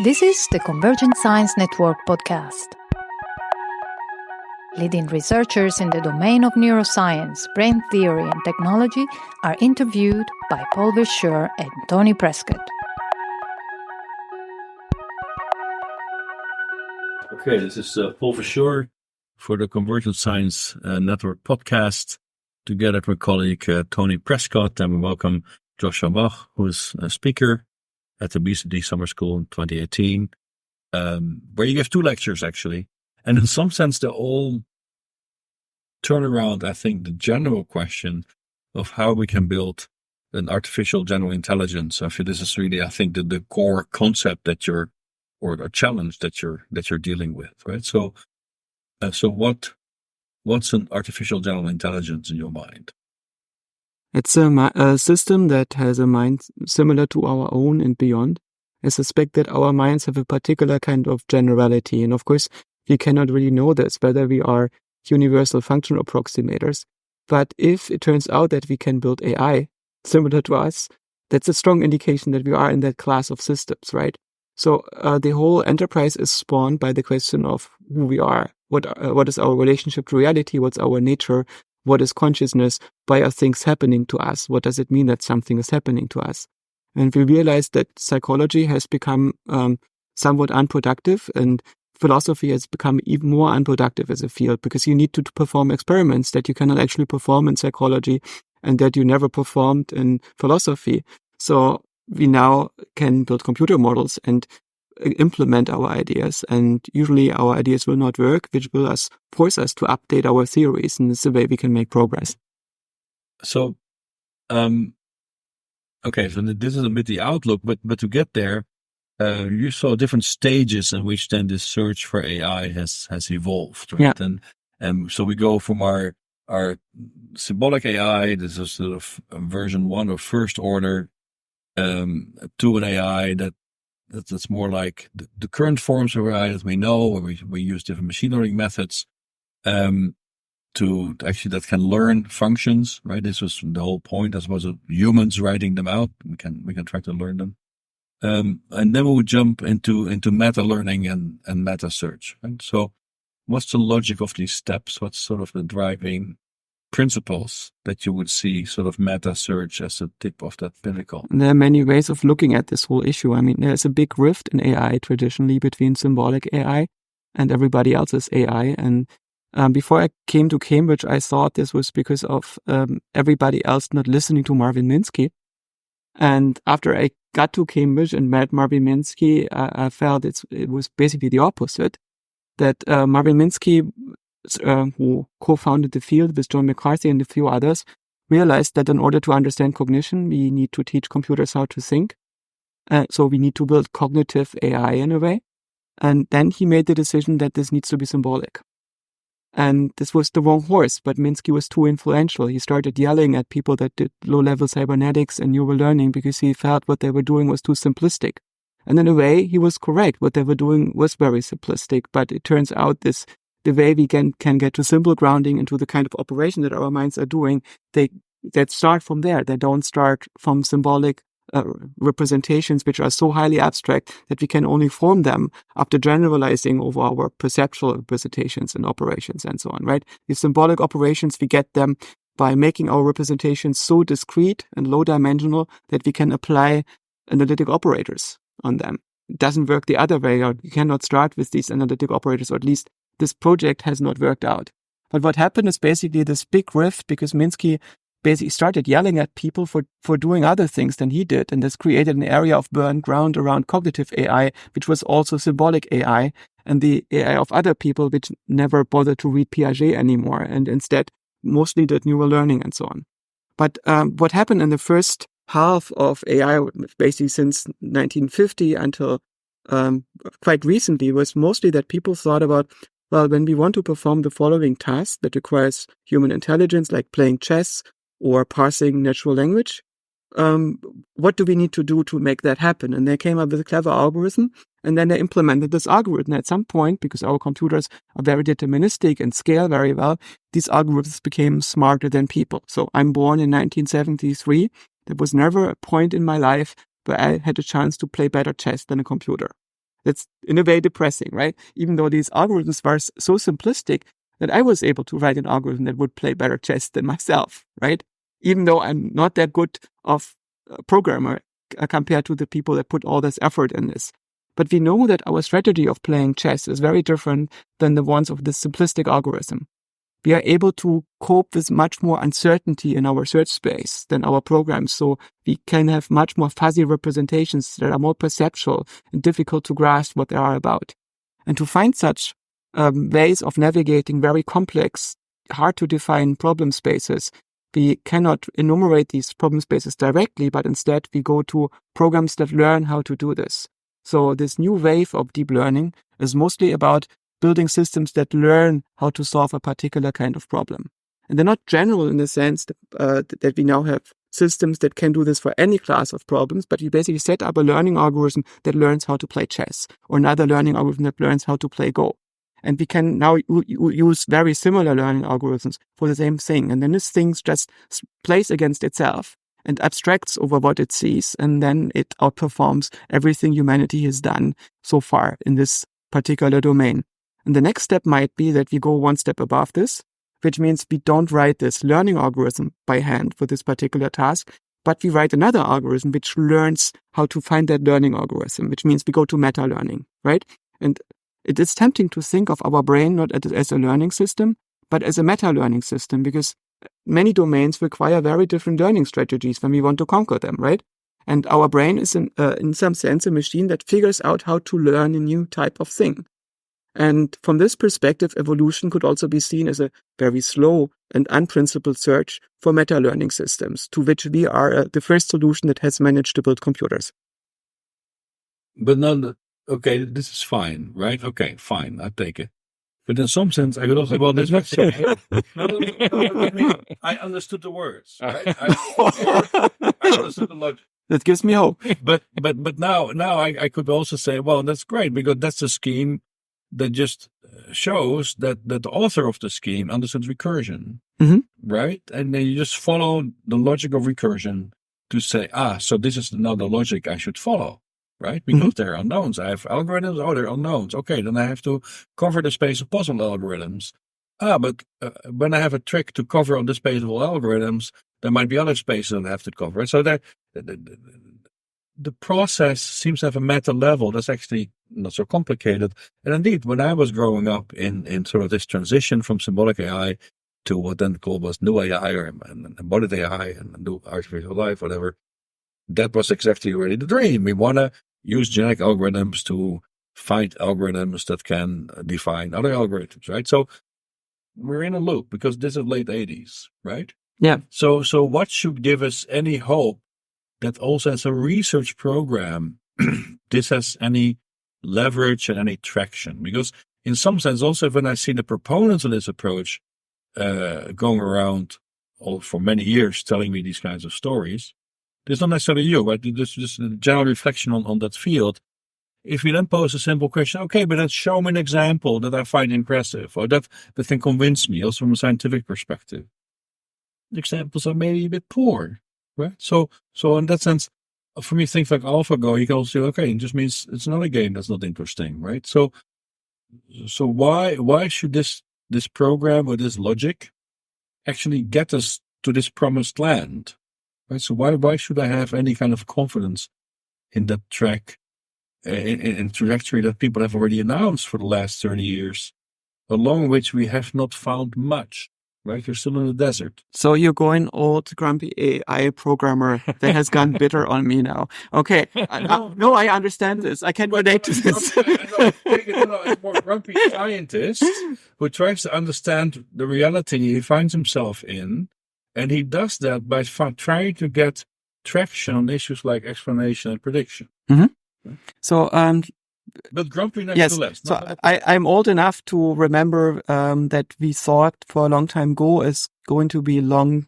This is the Convergent Science Network podcast. Leading researchers in the domain of neuroscience, brain theory, and technology are interviewed by Paul Verschure and Tony Prescott. Okay, this is Paul Verschure for the Convergent Science Network podcast, together with my colleague Tony Prescott, and we welcome Joscha Bach, who is a speaker at the BCD Summer School in 2018, where you give 2 lectures, actually. And in some sense, they all turn around, I think, the general question of how we can build an artificial general intelligence. I feel this is really, I think, the core concept that you're, or a challenge that you're dealing with, right? So what's an artificial general intelligence in your mind? It's a system that has a mind similar to our own and beyond. I suspect that our minds have a particular kind of generality. And of course, we cannot really know this, whether we are universal function approximators. But if it turns out that we can build AI similar to us, that's a strong indication that we are in that class of systems, right? So the whole enterprise is spawned by the question of who we are. What is our relationship to reality? What's our nature? What is consciousness? Why are things happening to us? What does it mean that something is happening to us? And we realize that psychology has become somewhat unproductive, and philosophy has become even more unproductive as a field, because you need to perform experiments that you cannot actually perform in psychology and that you never performed in philosophy. So we now can build computer models and implement our ideas, and usually our ideas will not work, which will force us to update our theories, and this is the way we can make progress. So, okay, so this is a bit the outlook, but to get there, you saw different stages in which then this search for AI has evolved, right? Yeah. And so we go from our symbolic AI, this is sort of version 1 or first order, to an AI that's more like the current forms of AI that we know, where we use different machine learning methods to actually that can learn functions, right? This was the whole point, as opposed to humans writing them out. We can try to learn them. And then we would jump into meta learning and meta search, right? So what's the logic of these steps? What's sort of the driving principles that you would see sort of meta search as the tip of that pinnacle? There are many ways of looking at this whole issue. I mean, there's a big rift in AI traditionally between symbolic AI and everybody else's AI. And before I came to Cambridge, I thought this was because of everybody else not listening to Marvin Minsky. And after I got to Cambridge and met Marvin Minsky, I felt it was basically the opposite. That Marvin Minsky, who co-founded the field with John McCarthy and a few others, realized that in order to understand cognition, we need to teach computers how to think. So we need to build cognitive AI in a way. And then he made the decision that this needs to be symbolic. And this was the wrong horse, but Minsky was too influential. He started yelling at people that did low-level cybernetics and neural learning because he felt what they were doing was too simplistic. And in a way, he was correct. What they were doing was very simplistic, but it turns out the way we can get to simple grounding into the kind of operation that our minds are doing, that start from there. They don't start from symbolic representations, which are so highly abstract that we can only form them after generalizing over our perceptual representations and operations and so on, right? These symbolic operations, we get them by making our representations so discrete and low-dimensional that we can apply analytic operators on them. It doesn't work the other way out. You cannot start with these analytic operators, or at least this project has not worked out. But what happened is basically this big rift, because Minsky basically started yelling at people for doing other things than he did. And this created an area of burned ground around cognitive AI, which was also symbolic AI, and the AI of other people, which never bothered to read Piaget anymore, and instead mostly did neural learning and so on. But what happened in the first half of AI, basically since 1950 until quite recently, was mostly that people thought about, well, when we want to perform the following task that requires human intelligence, like playing chess or parsing natural language, what do we need to do to make that happen? And they came up with a clever algorithm, and then they implemented this algorithm. At some point, because our computers are very deterministic and scale very well, these algorithms became smarter than people. So I'm born in 1973. There was never a point in my life where I had a chance to play better chess than a computer. That's in a way depressing, right? Even though these algorithms were so simplistic that I was able to write an algorithm that would play better chess than myself, right? Even though I'm not that good of a programmer compared to the people that put all this effort in this. But we know that our strategy of playing chess is very different than the ones of this simplistic algorithm. We are able to cope with much more uncertainty in our search space than our programs. So we can have much more fuzzy representations that are more perceptual and difficult to grasp what they are about. And to find such ways of navigating very complex, hard to define problem spaces, we cannot enumerate these problem spaces directly, but instead we go to programs that learn how to do this. So this new wave of deep learning is mostly about building systems that learn how to solve a particular kind of problem. And they're not general in the sense that we now have systems that can do this for any class of problems, but we basically set up a learning algorithm that learns how to play chess, or another learning algorithm that learns how to play Go. And we can now use very similar learning algorithms for the same thing. And then this thing just plays against itself and abstracts over what it sees, and then it outperforms everything humanity has done so far in this particular domain. And the next step might be that we go one step above this, which means we don't write this learning algorithm by hand for this particular task, but we write another algorithm which learns how to find that learning algorithm, which means we go to meta-learning, right? And it is tempting to think of our brain not as a learning system, but as a meta-learning system, because many domains require very different learning strategies when we want to conquer them, right? And our brain is in some sense a machine that figures out how to learn a new type of thing. And from this perspective, evolution could also be seen as a very slow and unprincipled search for meta-learning systems, to which we are the first solution that has managed to build computers. But none, okay, this is fine, right? Okay, fine, I take it. But in some sense, I could also, well, that's not so. I understood the words, right? I understood the logic. That gives me hope. But now I could also say, well, that's great, because that's a scheme that just shows that the author of the scheme understands recursion, right? And then you just follow the logic of recursion to say, so this is now the logic I should follow, right? Because they're unknowns. I have algorithms, they're unknowns. Okay, then I have to cover the space of possible algorithms. But when I have a trick to cover on the space of all algorithms, there might be other spaces that I have to cover. So that the process seems to have a meta level that's actually not so complicated. And indeed, when I was growing up in sort of this transition from symbolic AI to what then called was new AI or embodied AI and new artificial life, whatever, that was exactly already the dream. We want to use genetic algorithms to find algorithms that can define other algorithms, right? So we're in a loop because this is late 80s, right? Yeah. So what should give us any hope that also as a research program, this has any leverage and any traction? Because in some sense, also when I see the proponents of this approach going around for many years telling me these kinds of stories, it's not necessarily you, but just a general reflection on that field. If you then pose a simple question, okay, but then show me an example that I find impressive or that can convince me, also from a scientific perspective. The examples are maybe a bit poor, right? So in that sense, for me, things like AlphaGo, you can also say, okay, it just means it's another game that's not interesting, right? So why should this program or this logic actually get us to this promised land, right? So why should I have any kind of confidence in that track, in trajectory that people have already announced for the last 30 years, along which we have not found much? Right, you're still in the desert. So you're going old, grumpy AI programmer that has gone bitter on me now. Okay, no, I understand this. I can relate to this. It's more grumpy scientist who tries to understand the reality he finds himself in, and he does that by trying to get traction on issues like explanation and prediction. So, but grumpy nevertheless. Yes. So I'm old enough to remember that we thought for a long time Go is going to be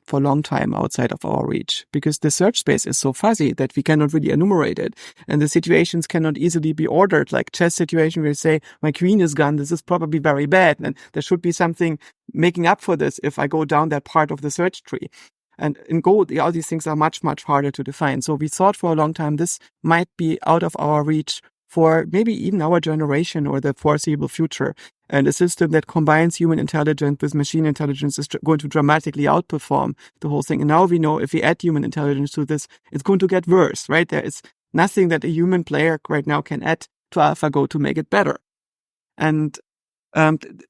for a long time outside of our reach, because the search space is so fuzzy that we cannot really enumerate it. And the situations cannot easily be ordered. Like chess situation where you say, my queen is gone, this is probably very bad. And there should be something making up for this if I go down that part of the search tree. And in Go, all these things are much, much harder to define. So we thought for a long time this might be out of our reach for maybe even our generation or the foreseeable future. And a system that combines human intelligence with machine intelligence is going to dramatically outperform the whole thing. And now we know if we add human intelligence to this, it's going to get worse, right? There is nothing that a human player right now can add to AlphaGo to make it better. And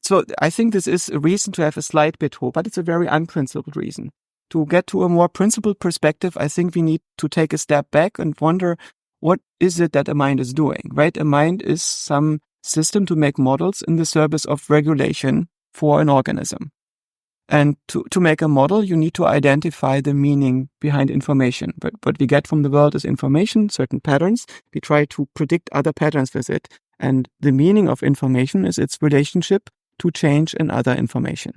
so I think this is a reason to have a slight bit hope, but it's a very unprincipled reason. To get to a more principled perspective, I think we need to take a step back and wonder, what is it that a mind is doing, right? A mind is some system to make models in the service of regulation for an organism. And to make a model, you need to identify the meaning behind information. But what we get from the world is information, certain patterns. We try to predict other patterns with it. And the meaning of information is its relationship to change in other information.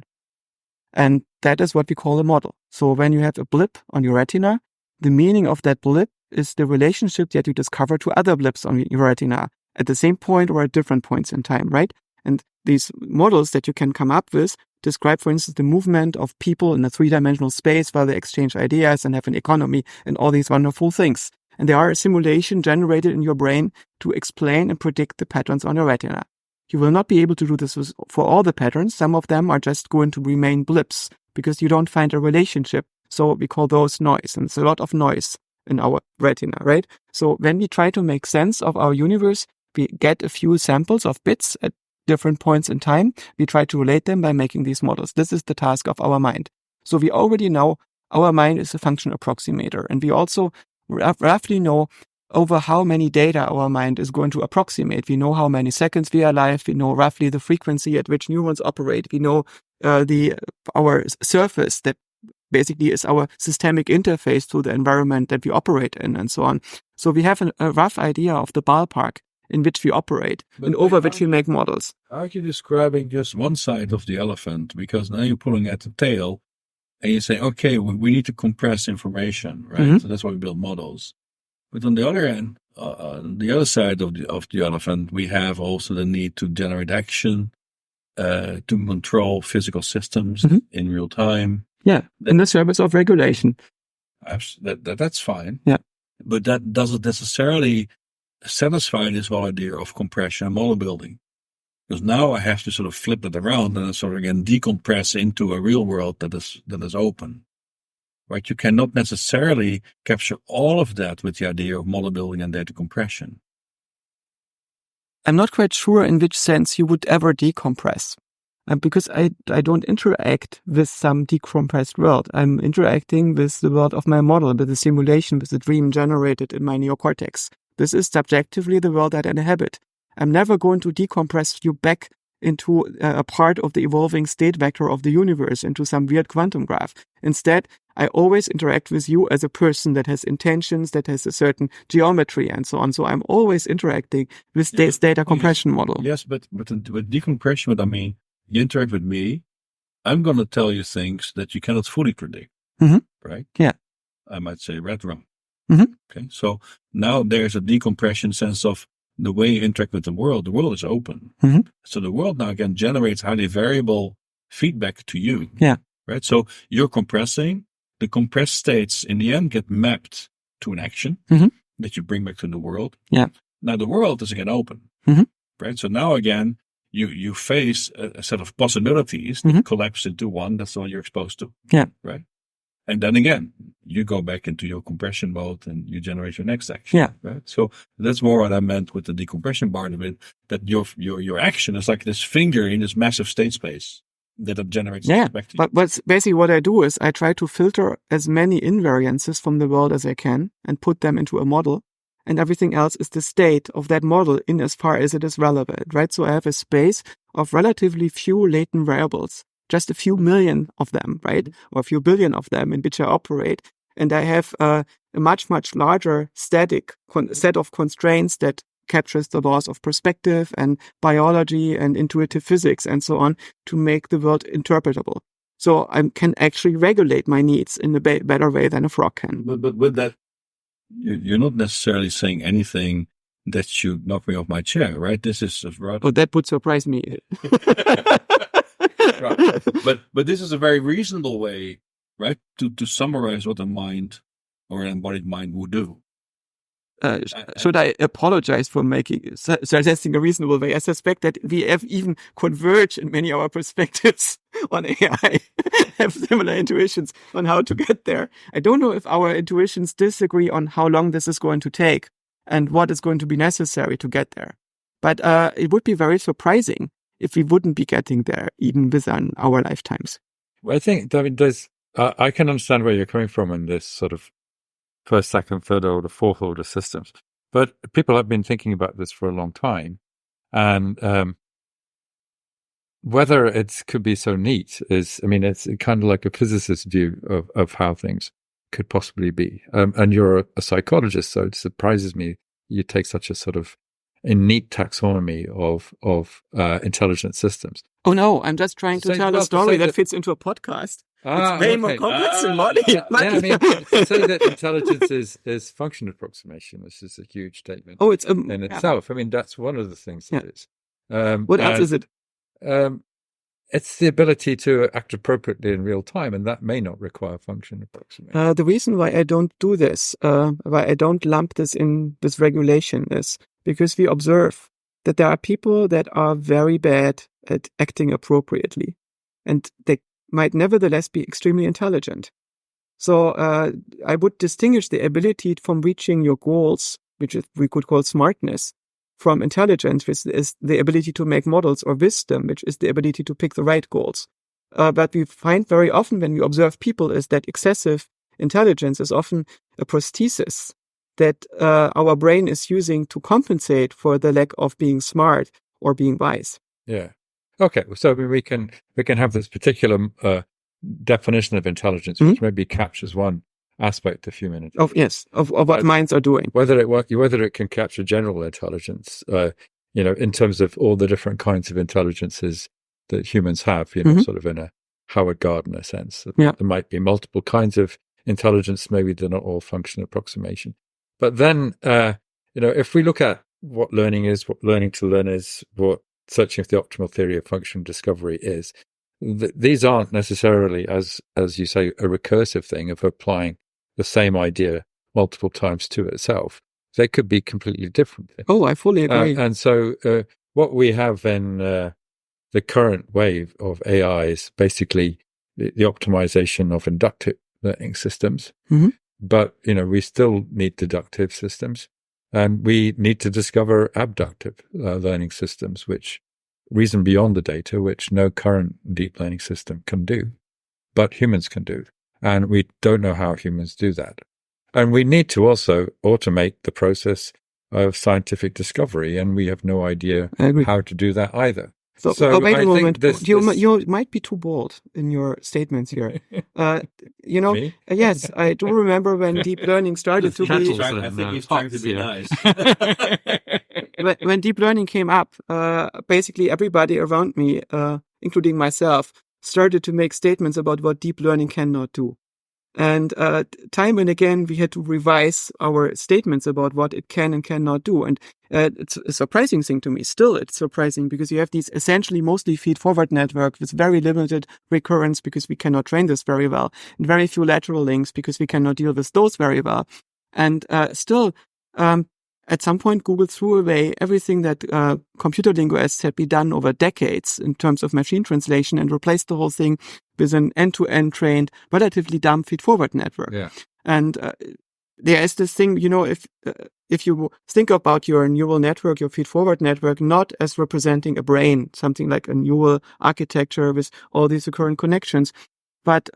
And that is what we call a model. So when you have a blip on your retina, the meaning of that blip is the relationship that you discover to other blips on your retina at the same point or at different points in time, right? And these models that you can come up with describe, for instance, the movement of people in a three-dimensional space while they exchange ideas and have an economy and all these wonderful things. And they are a simulation generated in your brain to explain and predict the patterns on your retina. You will not be able to do this for all the patterns. Some of them are just going to remain blips because you don't find a relationship. So we call those noise. And it's a lot of noise in our retina, right? So when we try to make sense of our universe, we get a few samples of bits at different points in time. We try to relate them by making these models. This is the task of our mind. So we already know our mind is a function approximator. And we also roughly know over how many data our mind is going to approximate. We know how many seconds we are alive. We know roughly the frequency at which neurons operate. We know our surface that basically is our systemic interface to the environment that we operate in and so on. So we have a rough idea of the ballpark in which we operate and over which we make models. Aren't you describing just one side of the elephant? Because now you're pulling at the tail and you say, okay, we need to compress information, right? Mm-hmm. So that's why we build models. But on the other end, the other side of the elephant, we have also the need to generate action, to control physical systems mm-hmm. in real time. Yeah, in the service of regulation. That's fine. Yeah. But that doesn't necessarily satisfy this whole idea of compression and model building. Because now I have to sort of flip it around and sort of again decompress into a real world that is open. Right? You cannot necessarily capture all of that with the idea of model building and data compression. I'm not quite sure in which sense you would ever decompress. Because I don't interact with some decompressed world. I'm interacting with the world of my model, with the simulation, with the dream generated in my neocortex. This is subjectively the world that I inhabit. I'm never going to decompress you back into a part of the evolving state vector of the universe, into some weird quantum graph. Instead, I always interact with you as a person that has intentions, that has a certain geometry and so on. So I'm always interacting with this data compression model. Yes, but with decompression, what I mean, you interact with me, I'm going to tell you things that you cannot fully predict, mm-hmm. right? Yeah. I might say red rum. Mm-hmm. Okay, so now there's a decompression sense of the way you interact with the world. The world is open. Mm-hmm. So the world now again generates highly variable feedback to you. Yeah. Right? So you're compressing. The compressed states in the end get mapped to an action mm-hmm. that you bring back to the world. Yeah. Now the world is again open. Mm-hmm. Right? So now again, you face a set of possibilities that mm-hmm. collapse into one. That's the one you're exposed to. Yeah. Right? And then again, you go back into your compression mode and you generate your next action. Yeah. Right. So that's more what I meant with the decompression part of it, that your action is like this finger in this massive state space that it generates back to you. But basically what I do is I try to filter as many invariances from the world as I can and put them into a model. And everything else is the state of that model in as far as it is relevant, right? So I have a space of relatively few latent variables, just a few million of them, right? Or a few billion of them in which I operate. And I have a much, much larger static set of constraints that captures the laws of perspective and biology and intuitive physics and so on to make the world interpretable. So I can actually regulate my needs in a better way than a frog can. But with that, you're not necessarily saying anything that should knock me off my chair, right? This is rather... Oh, that would surprise me. Right. But this is a very reasonable way, right, to summarize what a mind or an embodied mind would do. should I apologize for suggesting a reasonable way? I suspect that we have even converged in many of our perspectives on AI, have similar intuitions on how to get there. I don't know if our intuitions disagree on how long this is going to take and what is going to be necessary to get there. But it would be very surprising if we wouldn't be getting there even within our lifetimes. Well, I think, I mean, I can understand where you're coming from in this sort of first, second, third order, fourth order systems. But people have been thinking about this for a long time. And whether it could be so neat is, I mean, it's kind of like a physicist's view of how things could possibly be. And you're a psychologist, so it surprises me you take such a sort of a neat taxonomy of intelligent systems. Oh no, I'm just trying to tell a story that fits into a podcast. It's way more complex than money. I mean, say that intelligence is function approximation, which is a huge statement. Oh, it's in itself. I mean, that's one of the things it is. What else is it? It's the ability to act appropriately in real time, and that may not require function approximation. The reason why I don't do this, why I don't lump this in this regulation, is because we observe that there are people that are very bad at acting appropriately, and they might nevertheless be extremely intelligent. So I would distinguish the ability from reaching your goals, which we could call smartness, from intelligence, which is the ability to make models, or wisdom, which is the ability to pick the right goals. But we find very often when we observe people is that excessive intelligence is often a prosthesis that our brain is using to compensate for the lack of being smart or being wise. Yeah. Okay. So we can have this particular definition of intelligence, which maybe captures one aspect of human intelligence. Of what minds are doing. Whether it can capture general intelligence, in terms of all the different kinds of intelligences that humans have, sort of in a Howard Gardner sense. Yeah. There might be multiple kinds of intelligence. Maybe they're not all function approximation. But then, if we look at what learning is, what learning to learn is, what searching for the optimal theory of function discovery is, these aren't necessarily, as you say, a recursive thing of applying the same idea multiple times to itself. They could be completely different things. Oh, I fully agree. And so what we have in the current wave of AI is basically the optimization of inductive learning systems. Mm-hmm. But, we still need deductive systems, and we need to discover abductive learning systems, which reason beyond the data, which no current deep learning system can do, but humans can do. And we don't know how humans do that. And we need to also automate the process of scientific discovery, and we have no idea how to do that either. So wait a moment. You might be too bold in your statements here. Me? Yes, I do remember when deep learning started to be. I think he's trying to be nice. When deep learning came up, basically everybody around me, including myself, started to make statements about what deep learning cannot do. And time and again, we had to revise our statements about what it can and cannot do. And it's a surprising thing to me. Still, it's surprising because you have these essentially mostly feed-forward networks with very limited recurrence because we cannot train this very well, and very few lateral links because we cannot deal with those very well. And still, at some point, Google threw away everything that computer linguists had been done over decades in terms of machine translation and replaced the whole thing with an end-to-end trained, relatively dumb feed-forward network. Yeah. And there is this thing, if you think about your neural network, your feed-forward network, not as representing a brain, something like a neural architecture with all these recurrent connections, but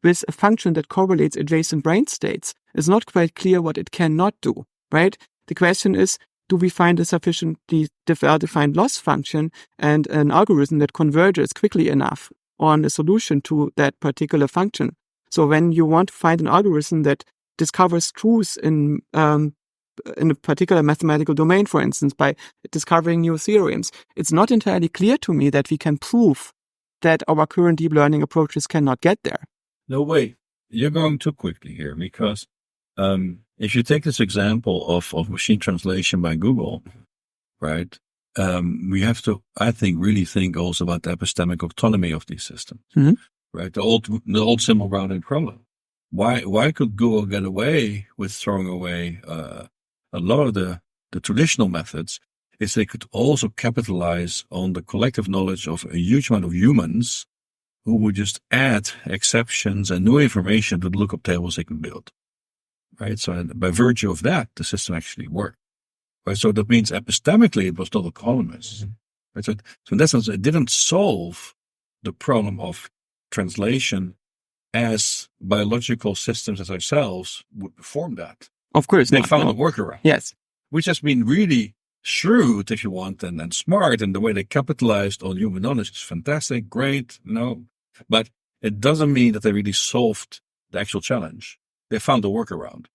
with a function that correlates adjacent brain states, it's not quite clear what it cannot do, right? The question is, do we find a sufficiently well-defined loss function and an algorithm that converges quickly enough on a solution to that particular function? So when you want to find an algorithm that discovers truths in a particular mathematical domain, for instance, by discovering new theorems, it's not entirely clear to me that we can prove that our current deep learning approaches cannot get there. No, wait. You're going too quickly here because if you take this example of machine translation by Google, right, we have to, I think, really think also about the epistemic autonomy of these systems, right? The old symbol grounded problem. Why could Google get away with throwing away a lot of the traditional methods is they could also capitalize on the collective knowledge of a huge amount of humans who would just add exceptions and new information to the lookup tables they can build. Right? So by virtue of that, the system actually worked. Right? So that means epistemically it was not autonomous. Right? So in that sense, it didn't solve the problem of translation as biological systems as ourselves would perform that. Of course, they found a workaround. Yes, which has been really shrewd, if you want, and smart, and the way they capitalized on human knowledge is fantastic, great, but it doesn't mean that they really solved the actual challenge. They found a workaround.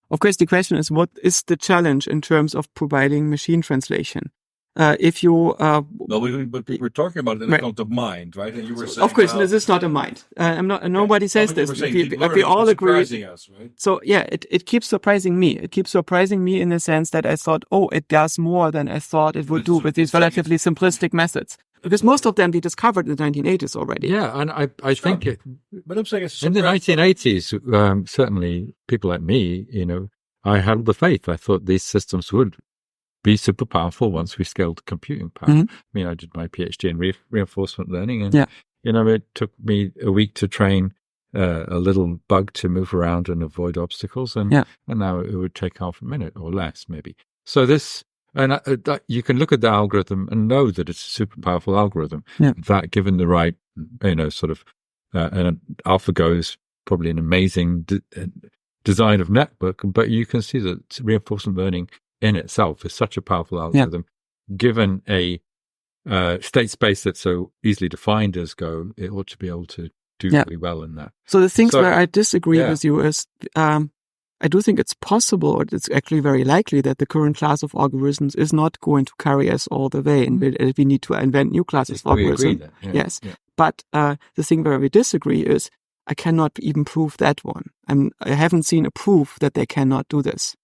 Of course, the question is, what is the challenge in terms of providing machine translation? If you but we're talking about it in the context of mind, right? And you were saying, of course, this is not a mind. I'm not. Nobody says this. We all agree. Us, right? So yeah, it keeps surprising me. It keeps surprising me in the sense that I thought, it does more than I thought it would do with these relatively simplistic methods. Because most of them we discovered in the 1980s already. Yeah, and I think but I'm saying in the 1980s, certainly people like me, I held the faith. I thought these systems would be super powerful once we scaled the computing power. Mm-hmm. I mean, I did my PhD in reinforcement learning, and it took me a week to train a little bug to move around and avoid obstacles, and now it would take half a minute or less, maybe. So this, and you can look at the algorithm and know that it's a super powerful algorithm. Yeah. That, given the right, sort of, and AlphaGo is probably an amazing design of network, but you can see that reinforcement learning in itself is such a powerful algorithm. Given a state space that's so easily defined as Go, it ought to be able to do really well in that. So the things where I disagree with you is, I do think it's possible, or it's actually very likely, that the current class of algorithms is not going to carry us all the way, and we need to invent new classes of algorithms. Yes. Yeah. But the thing where we disagree is, I cannot even prove that one. I haven't seen a proof that they cannot do this.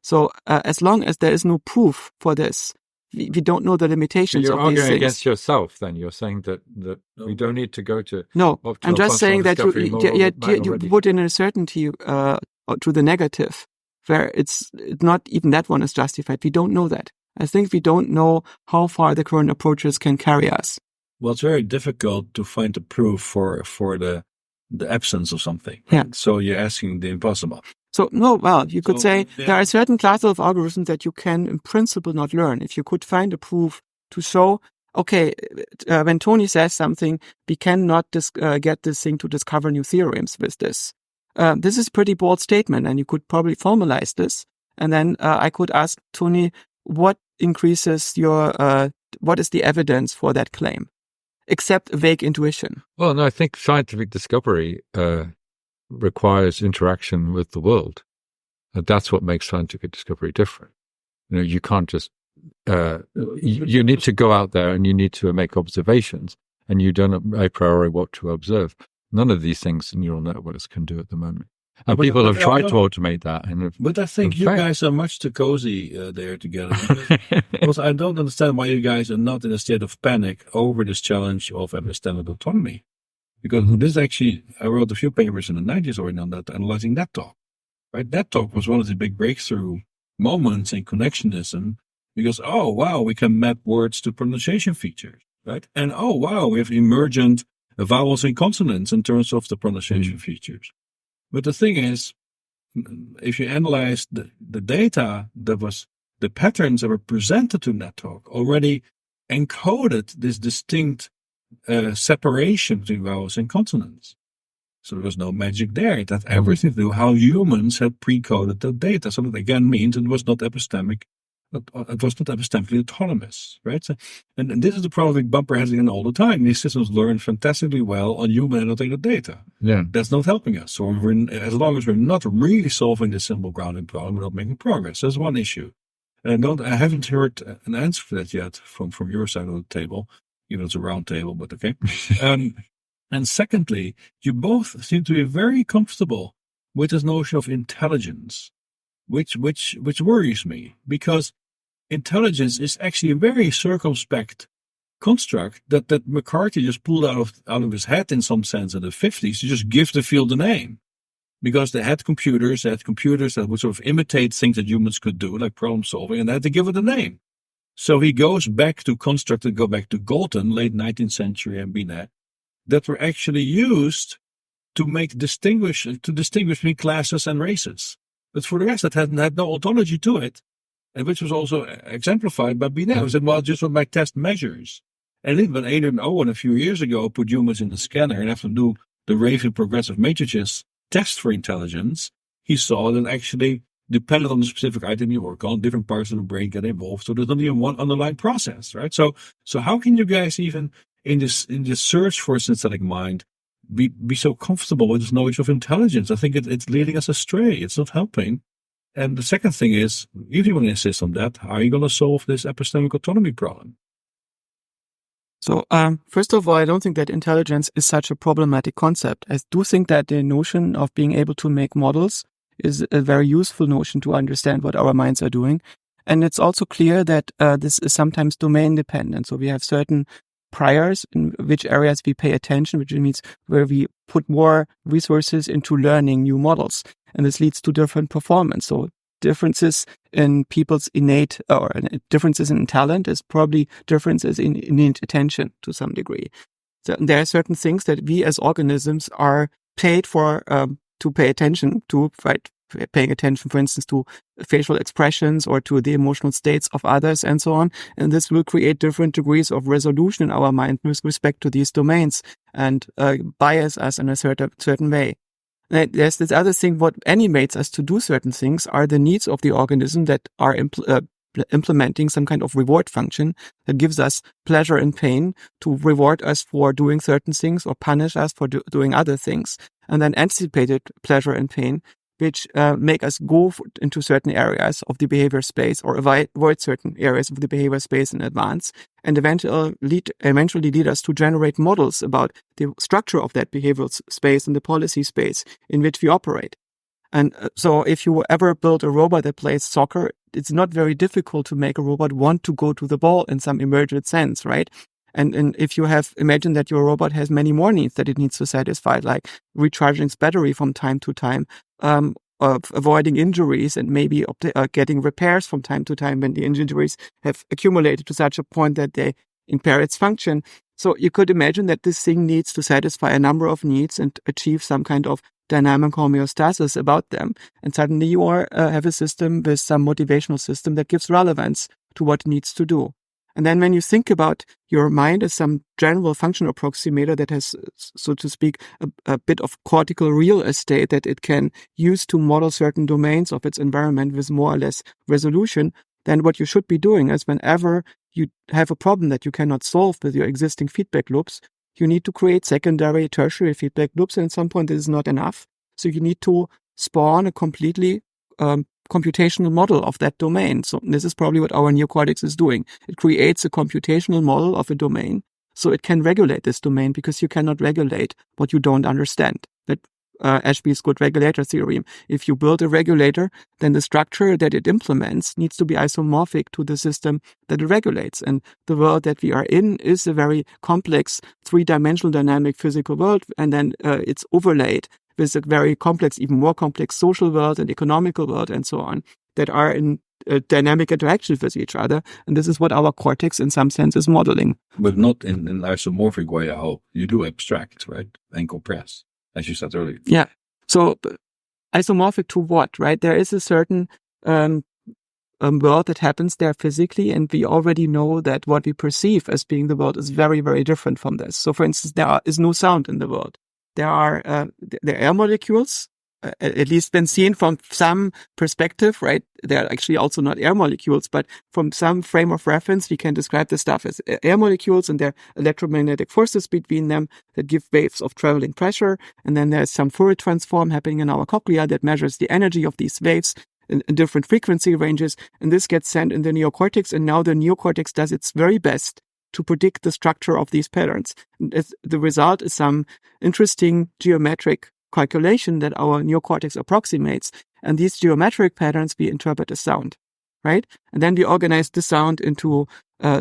So as long as there is no proof for this, we don't know the limitations of these things. You're arguing against yourself then. You're saying that we don't need to go to... No, I'm just saying that you put in a certainty to the negative, where it's not even that one is justified. We don't know that. I think we don't know how far the current approaches can carry us. Well, it's very difficult to find a proof for the absence of something. Yeah. So you're asking the impossible. So, you could say there are certain classes of algorithms that you can, in principle, not learn. If you could find a proof to show, when Tony says something, we cannot get this thing to discover new theorems with this. This is a pretty bold statement, and you could probably formalize this. And then I could ask Tony, what increases what is the evidence for that claim? Except a vague intuition. Well, no, I think scientific discovery requires interaction with the world. And that's what makes scientific discovery different. You can't just, you need to go out there and you need to make observations, and you don't know a priori what to observe. None of these things neural networks can do at the moment. And people have tried to automate that. But I think you guys are much too cozy there together. Because I don't understand why you guys are not in a state of panic over this challenge of epistemic autonomy. Because this actually, I wrote a few papers in the 90s already on that, analyzing NetTalk. Right? NetTalk was one of the big breakthrough moments in connectionism, because, we can map words to pronunciation features. Right? And we have emergent vowels and consonants in terms of the pronunciation features. But the thing is, if you analyze the data the patterns that were presented to NetTalk already encoded this distinct separation between vowels and consonants. So there was no magic there. That everything to do how humans had pre-coded the data. So that again means it was not epistemically autonomous, right? So, and this is the problem with bumper heading all the time. These systems learn fantastically well on human annotated data. Yeah. That's not helping us. So as long as we're not really solving this simple grounding problem, we're not making progress. That's one issue. And I haven't heard an answer for that yet from your side of the table. It's a round table, but okay. And secondly, you both seem to be very comfortable with this notion of intelligence, which worries me, because intelligence is actually a very circumspect construct that McCarthy just pulled out of his head in some sense in the 50s to just give the field a name. because they had computers that would sort of imitate things that humans could do, like problem solving, and they had to give it a name. So he goes back to constructs that go back to Galton, late 19th century, and Binet, that were actually used to distinguish between classes and races. But for the rest, that had no ontology to it, and which was also exemplified by Binet. It said, well, just by test measures. And then when Adrian Owen a few years ago put humans in the scanner and have to do the Raven progressive matrices test for intelligence, he saw that actually, depending on the specific item you work on, different parts of the brain get involved. So there's only one underlying process, right? So how can you guys even in this search for a synthetic mind be so comfortable with this knowledge of intelligence? I think it's leading us astray. It's not helping. And the second thing is, if you want to insist on that, how are you going to solve this epistemic autonomy problem? So, first of all, I don't think that intelligence is such a problematic concept. I do think that the notion of being able to make models is a very useful notion to understand what our minds are doing. And it's also clear that this is sometimes domain dependent. So we have certain priors in which areas we pay attention, which means where we put more resources into learning new models. And this leads to different performance. So differences in people's innate or differences in talent is probably differences in innate attention to some degree. So there are certain things that we as organisms are paid for to pay attention to, right? Paying attention, for instance, to facial expressions or to the emotional states of others and so on. And this will create different degrees of resolution in our mind with respect to these domains and bias us in a certain way. There's this other thing, what animates us to do certain things are the needs of the organism that are implementing some kind of reward function that gives us pleasure and pain to reward us for doing certain things or punish us for doing other things. And then anticipated pleasure and pain, which make us go into certain areas of the behavior space or avoid certain areas of the behavior space in advance, and eventually lead us to generate models about the structure of that behavioral space and the policy space in which we operate. And so if you ever build a robot that plays soccer, it's not very difficult to make a robot want to go to the ball in some emergent sense, right? And if you imagine that your robot has many more needs that it needs to satisfy, like recharging its battery from time to time, avoiding injuries and maybe getting repairs from time to time when the injuries have accumulated to such a point that they impair its function. So you could imagine that this thing needs to satisfy a number of needs and achieve some kind of dynamic homeostasis about them. And suddenly you have a system with some motivational system that gives relevance to what it needs to do. And then when you think about your mind as some general function approximator that has, so to speak, a bit of cortical real estate that it can use to model certain domains of its environment with more or less resolution, then what you should be doing is whenever you have a problem that you cannot solve with your existing feedback loops, you need to create secondary, tertiary feedback loops. And at some point, this is not enough. So you need to spawn a completely computational model of that domain. So this is probably what our neocortex is doing. It creates a computational model of a domain so it can regulate this domain, because you cannot regulate what you don't understand. That Ashby's good regulator theorem. If you build a regulator, then the structure that it implements needs to be isomorphic to the system that it regulates. And the world that we are in is a very complex, three-dimensional dynamic physical world, and then it's overlaid with a very complex, even more complex social world and economical world and so on, that are in dynamic interaction with each other. And this is what our cortex in some sense is modeling. But not in an isomorphic way, I hope. You do abstract, right? And compress, as you said earlier. Yeah. So isomorphic to what, right? There is a certain world that happens there physically, and we already know that what we perceive as being the world is very, very different from this. So for instance, there is no sound in the world. There are air molecules, at least when seen from some perspective, right? They're actually also not air molecules, but from some frame of reference, we can describe the stuff as air molecules, and there are electromagnetic forces between them that give waves of traveling pressure. And then there's some Fourier transform happening in our cochlea that measures the energy of these waves in different frequency ranges. And this gets sent in the neocortex. And now the neocortex does its very best to predict the structure of these patterns. The result is some interesting geometric calculation that our neocortex approximates. And these geometric patterns we interpret as sound, right? And then we organize the sound into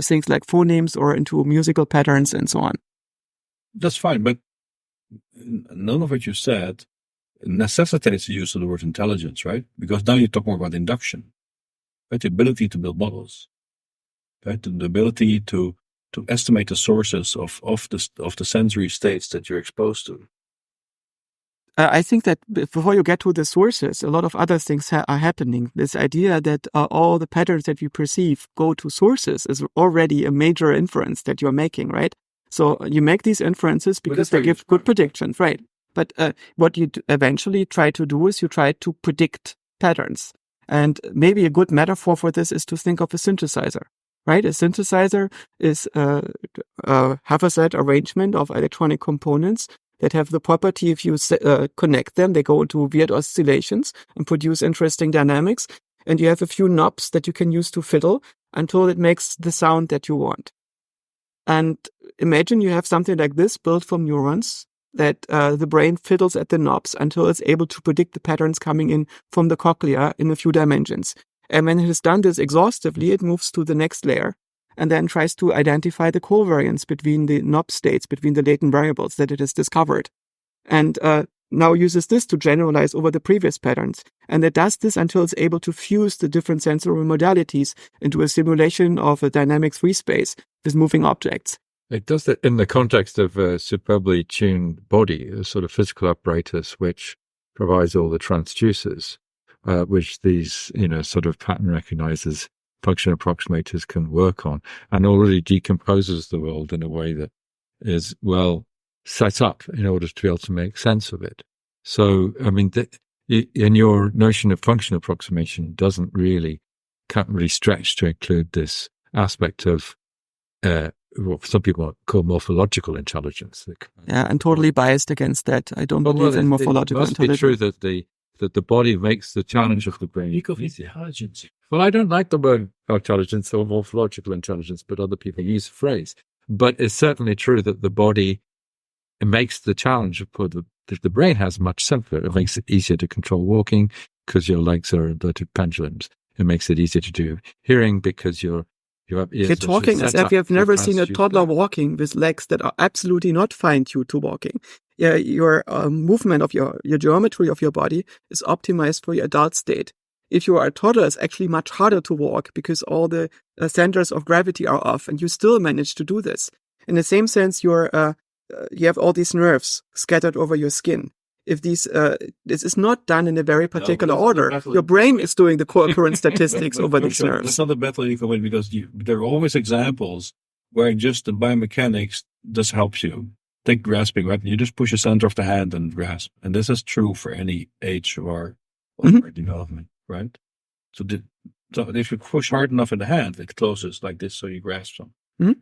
things like phonemes or into musical patterns and so on. That's fine, but none of what you said necessitates the use of the word intelligence, right? Because now you talk more about induction, right? The ability to build models, right? The ability to estimate the sources of the sensory states that you're exposed to. I think that before you get to the sources, a lot of other things are happening. This idea that all the patterns that we perceive go to sources is already a major inference that you're making, right? So you make these inferences because they give good predictions, right? But what you eventually try to do is you try to predict patterns. And maybe a good metaphor for this is to think of a synthesizer, right? A synthesizer is a haphazard arrangement of electronic components that have the property, if you connect them, they go into weird oscillations and produce interesting dynamics. And you have a few knobs that you can use to fiddle until it makes the sound that you want. And imagine you have something like this built from neurons that the brain fiddles at the knobs until it's able to predict the patterns coming in from the cochlea in a few dimensions. And when it has done this exhaustively, it moves to the next layer and then tries to identify the covariance between the knob states, between the latent variables that it has discovered. And now uses this to generalize over the previous patterns. And it does this until it's able to fuse the different sensory modalities into a simulation of a dynamic free space with moving objects. It does that in the context of a superbly tuned body, a sort of physical apparatus which provides all the transducers, which these, sort of pattern recognizers, function approximators can work on, and already decomposes the world in a way that is well set up in order to be able to make sense of it. So, I mean, in your notion of function approximation can't really stretch to include this aspect of what some people call morphological intelligence. Yeah, I'm totally biased against that. I don't believe in morphological intelligence. It must be true that the body makes the challenge of the brain. Intelligence. Well, I don't like the word intelligence or morphological intelligence, but other people use the phrase. But it's certainly true that the body makes the challenge for the brain has much simpler. It makes it easier to control walking because your legs are inverted pendulums. It makes it easier to do hearing because you have ears. You're talking as if you have never seen a toddler walking with legs that are absolutely not fine-tuned to walking. Yeah, your movement of your geometry of your body is optimized for your adult state. If you are a toddler, it's actually much harder to walk because all the centers of gravity are off, and you still manage to do this. In the same sense, you have all these nerves scattered over your skin. If this is not done in a very particular order, your brain is doing the current statistics over these nerves. It's not a battle you can win because there are always examples where just the biomechanics just helps you. Take grasping, right? You just push the center of the hand and grasp. And this is true for any age or development, right? So if you push hard enough in the hand, it closes like this so you grasp something. Mm-hmm.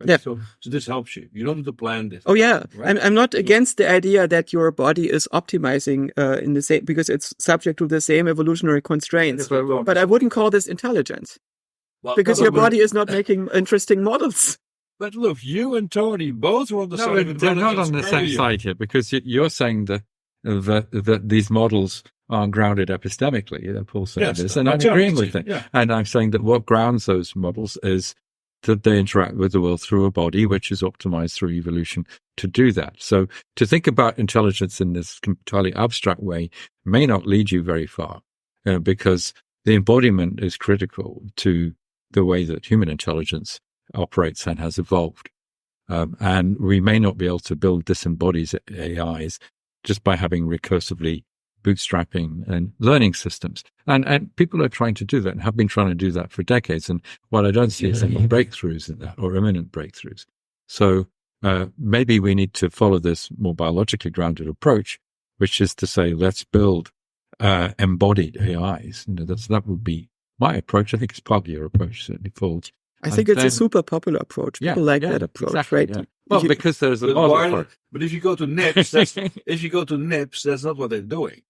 Right? Yeah. So this helps you. You don't have to plan this. Oh yeah, right? I'm not against the idea that your body is optimizing in the same because it's subject to the same evolutionary constraints. But I wouldn't call this intelligence because your body is not making interesting models. But look, you and Tony both were on the side of intelligence. They're not on the same side here because you're saying that these models are grounded epistemically. Paul said this, and I'm agreeing with it. Yeah. And I'm saying that what grounds those models is that they interact with the world through a body which is optimized through evolution to do that. So to think about intelligence in this entirely abstract way may not lead you very far because the embodiment is critical to the way that human intelligence operates and has evolved. And we may not be able to build disembodied AIs just by having recursively bootstrapping and learning systems. And people are trying to do that and have been trying to do that for decades. And what I don't see is any breakthroughs in that or imminent breakthroughs. So maybe we need to follow this more biologically grounded approach, which is to say, let's build embodied AIs. That would be my approach. I think it's partly your approach, certainly falls. I think it's a super popular approach. People like that approach, exactly, right? Yeah. Well, because there's a model for it. But if you go to NIPS, that's not what they're doing.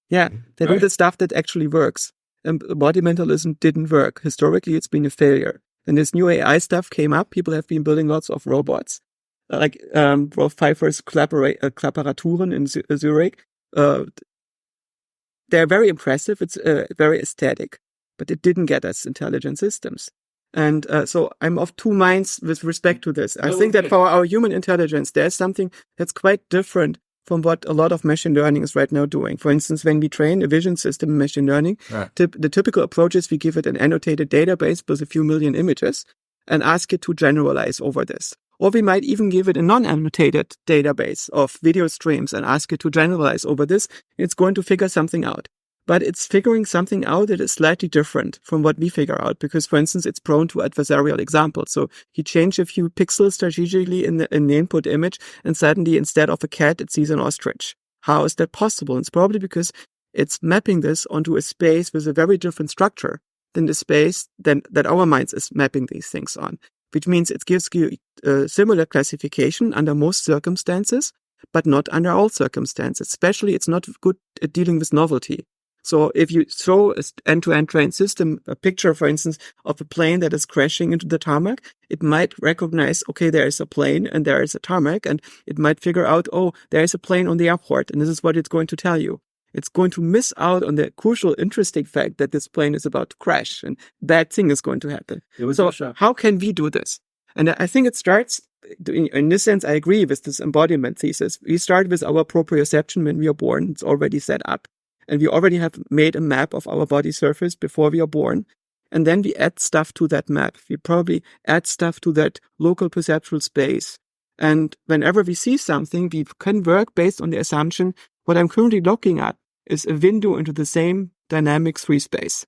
Yeah, they do the stuff that actually works. Embodimentalism didn't work. Historically, it's been a failure. And this new AI stuff came up. People have been building lots of robots, like Rolf Pfeiffer's Klapperaturen in Zurich. They're very impressive. It's very aesthetic, but it didn't get us intelligent systems. And so I'm of two minds with respect to this. I think that for our human intelligence, there's something that's quite different from what a lot of machine learning is right now doing. For instance, when we train a vision system in machine learning, the typical approach is we give it an annotated database with a few million images and ask it to generalize over this. Or we might even give it a non-annotated database of video streams and ask it to generalize over this. It's going to figure something out. But it's figuring something out that is slightly different from what we figure out because, for instance, it's prone to adversarial examples. So you change a few pixels strategically in the input image, and suddenly instead of a cat, it sees an ostrich. How is that possible? It's probably because it's mapping this onto a space with a very different structure than the space that our minds is mapping these things on, which means it gives you a similar classification under most circumstances, but not under all circumstances. Especially, it's not good at dealing with novelty. So if you throw an end-to-end trained system, a picture, for instance, of a plane that is crashing into the tarmac, it might recognize, okay, there is a plane and there is a tarmac, and it might figure out, oh, there is a plane on the airport, and this is what it's going to tell you. It's going to miss out on the crucial, interesting fact that this plane is about to crash, and bad thing is going to happen. So how can we do this? And I think it starts, in this sense, I agree with this embodiment thesis. We start with our proprioception when we are born. It's already set up. And we already have made a map of our body surface before we are born. And then we add stuff to that map. We probably add stuff to that local perceptual space. And whenever we see something, we can work based on the assumption what I'm currently looking at is a window into the same dynamic 3 space.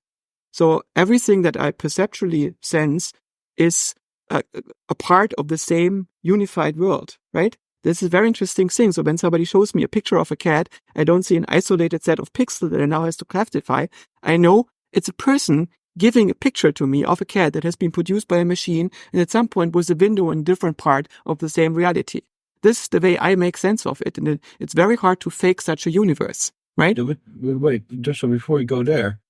So everything that I perceptually sense is a part of the same unified world, right? This is a very interesting thing. So when somebody shows me a picture of a cat, I don't see an isolated set of pixels that I now has to classify. I know it's a person giving a picture to me of a cat that has been produced by a machine and at some point was a window in a different part of the same reality. This is the way I make sense of it. And it's very hard to fake such a universe, right? Wait, just so before we go there,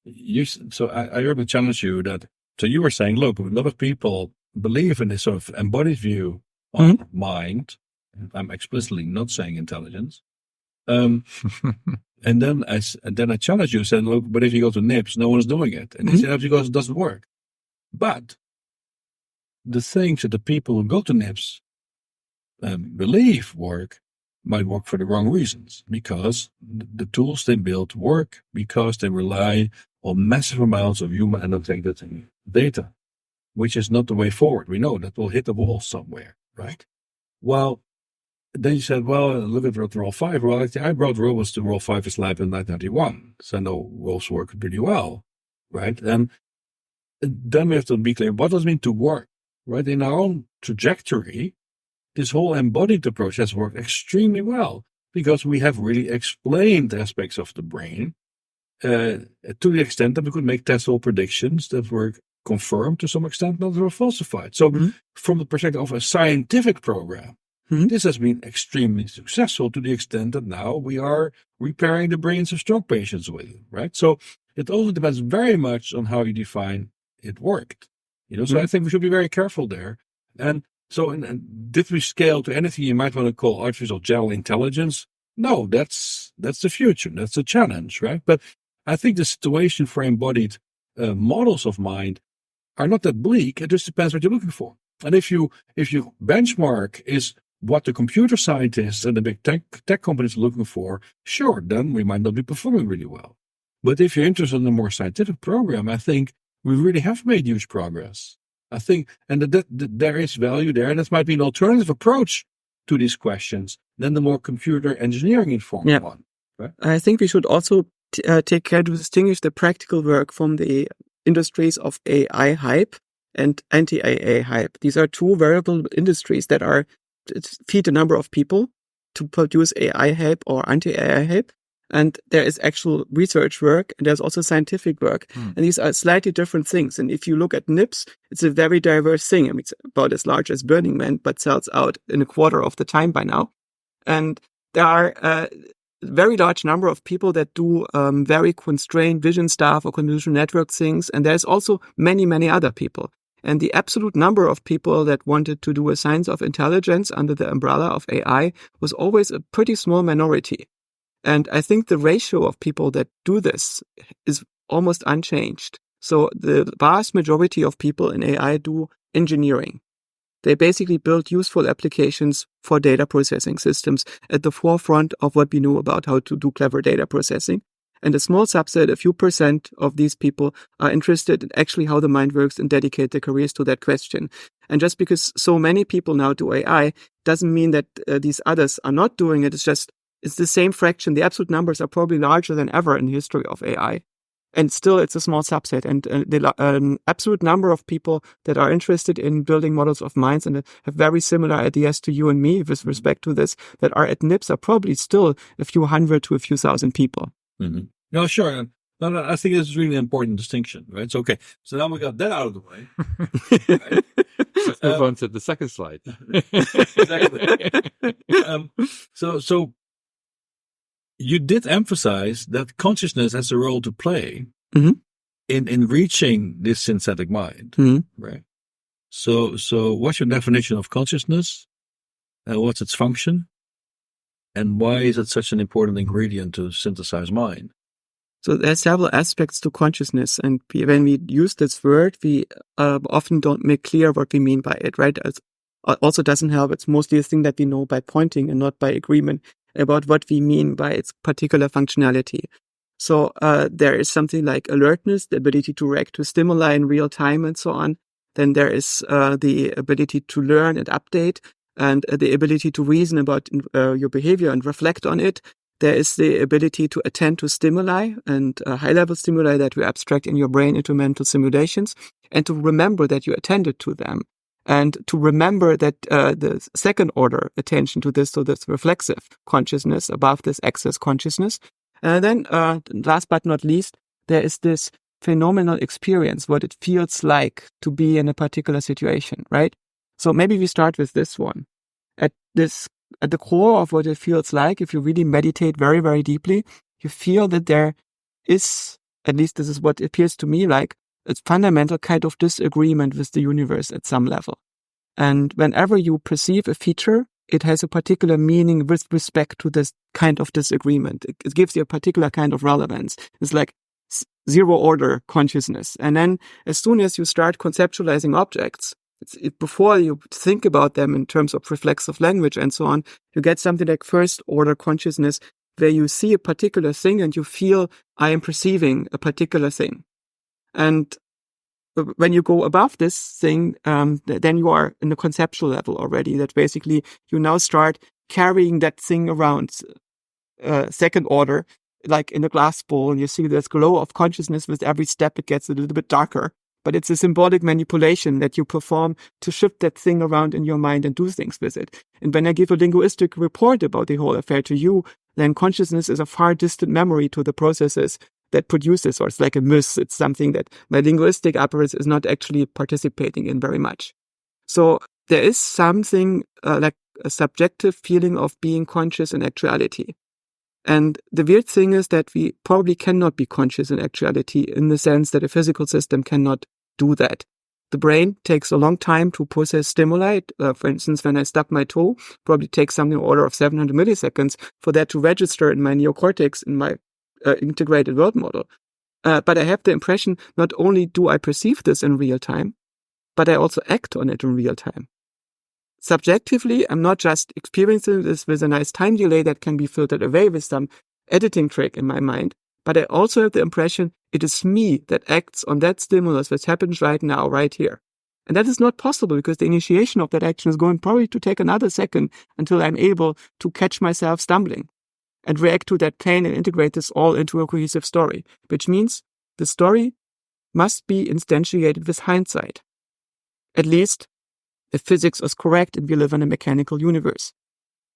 I heard me challenge you that, so you were saying, look, a lot of people believe in this sort of embodied view of mind. I'm explicitly not saying intelligence. And then I challenged you and said, look, but if you go to NIPS, no one's doing it. And they said, because it doesn't work. But the things that the people who go to NIPS believe work might work for the wrong reasons, because the tools they build work because they rely on massive amounts of human annotated data, which is not the way forward. We know that will hit the wall somewhere, right? Well, then you said, well, look at Role 5. Well, I brought robots to Role 5's lab in 1991, so I know roles work pretty well, right? And then we have to be clear, what does it mean to work, right? In our own trajectory, this whole embodied approach has worked extremely well because we have really explained aspects of the brain to the extent that we could make testable predictions that were confirmed to some extent, not were falsified. So from the perspective of a scientific program, this has been extremely successful to the extent that now we are repairing the brains of stroke patients with it, right? So it also depends very much on how you define it worked. So I think we should be very careful there. And so did we scale to anything you might want to call artificial general intelligence? No, that's the future. That's a challenge, right? But I think the situation for embodied models of mind are not that bleak. It just depends what you're looking for. And if you benchmark is what the computer scientists and the big tech companies are looking for, sure, then we might not be performing really well. But if you're interested in a more scientific program, I think we really have made huge progress. I think, and that there is value there, and that might be an alternative approach to these questions than the more computer engineering informed one. Right? I think we should also take care to distinguish the practical work from the industries of AI hype and anti-AI hype. These are two variable industries that feed a number of people to produce AI hype or anti-AI hype. And there is actual research work and there's also scientific work. And these are slightly different things. And if you look at NIPS, it's a very diverse thing. I mean, it's about as large as Burning Man, but sells out in a quarter of the time by now. And there are a very large number of people that do very constrained vision stuff or convolutional network things. And there's also many, many other people. And the absolute number of people that wanted to do a science of intelligence under the umbrella of AI was always a pretty small minority. And I think the ratio of people that do this is almost unchanged. So the vast majority of people in AI do engineering. They basically build useful applications for data processing systems at the forefront of what we know about how to do clever data processing. And a small subset, a few percent of these people are interested in actually how the mind works and dedicate their careers to that question. And just because so many people now do AI doesn't mean that these others are not doing it. It's the same fraction. The absolute numbers are probably larger than ever in the history of AI. And still, it's a small subset. And the absolute number of people that are interested in building models of minds and have very similar ideas to you and me with respect to this, that are at NIPS, are probably still a few hundred to a few thousand people. Mm-hmm. No, sure. No, I think this is really an important distinction, right? So, okay. So now we got that out of the way. Right? Let's move on to the second slide. Exactly. So you did emphasize that consciousness has a role to play in reaching this synthetic mind, right? So what's your definition of consciousness? What's its function? And why is it such an important ingredient to synthesize mind? So there's several aspects to consciousness, and when we use this word, we often don't make clear what we mean by it, right? It also doesn't help. It's mostly a thing that we know by pointing and not by agreement about what we mean by its particular functionality. So there is something like alertness, the ability to react to stimuli in real time and so on. Then there is the ability to learn and update, and the ability to reason about your behavior and reflect on it. There is the ability to attend to stimuli and high-level stimuli that you abstract in your brain into mental simulations, and to remember that you attended to them, and to remember that the second-order attention to this, so this reflexive consciousness above this access consciousness. And then, last but not least, there is this phenomenal experience, what it feels like to be in a particular situation, right? So maybe we start with this one. At the core of what it feels like, if you really meditate very, very deeply, you feel that there is, at least this is what it appears to me like, a fundamental kind of disagreement with the universe at some level. And whenever you perceive a feature, it has a particular meaning with respect to this kind of disagreement. It gives you a particular kind of relevance. It's like zero-order consciousness. And then as soon as you start conceptualizing objects, before you think about them in terms of reflexive language and so on, you get something like first-order consciousness, where you see a particular thing and you feel, I am perceiving a particular thing. And when you go above this thing, then you are in the conceptual level already, that basically you now start carrying that thing around, second order, like in a glass bowl, and you see this glow of consciousness. With every step, it gets a little bit darker. But it's a symbolic manipulation that you perform to shift that thing around in your mind and do things with it. And when I give a linguistic report about the whole affair to you, then consciousness is a far distant memory to the processes that produce this, or it's like a myth. It's something that my linguistic apparatus is not actually participating in very much. So there is something like a subjective feeling of being conscious in actuality. And the weird thing is that we probably cannot be conscious in actuality, in the sense that a physical system cannot do that. The brain takes a long time to process stimuli. For instance, when I stub my toe, probably takes something in the order of 700 milliseconds for that to register in my neocortex, in my integrated world model. But I have the impression, not only do I perceive this in real time, but I also act on it in real time. Subjectively, I'm not just experiencing this with a nice time delay that can be filtered away with some editing trick in my mind, but I also have the impression it is me that acts on that stimulus that happens right now, right here. And that is not possible because the initiation of that action is going probably to take another second until I'm able to catch myself stumbling and react to that pain and integrate this all into a cohesive story, which means the story must be instantiated with hindsight. At least, if physics is correct and we live in a mechanical universe.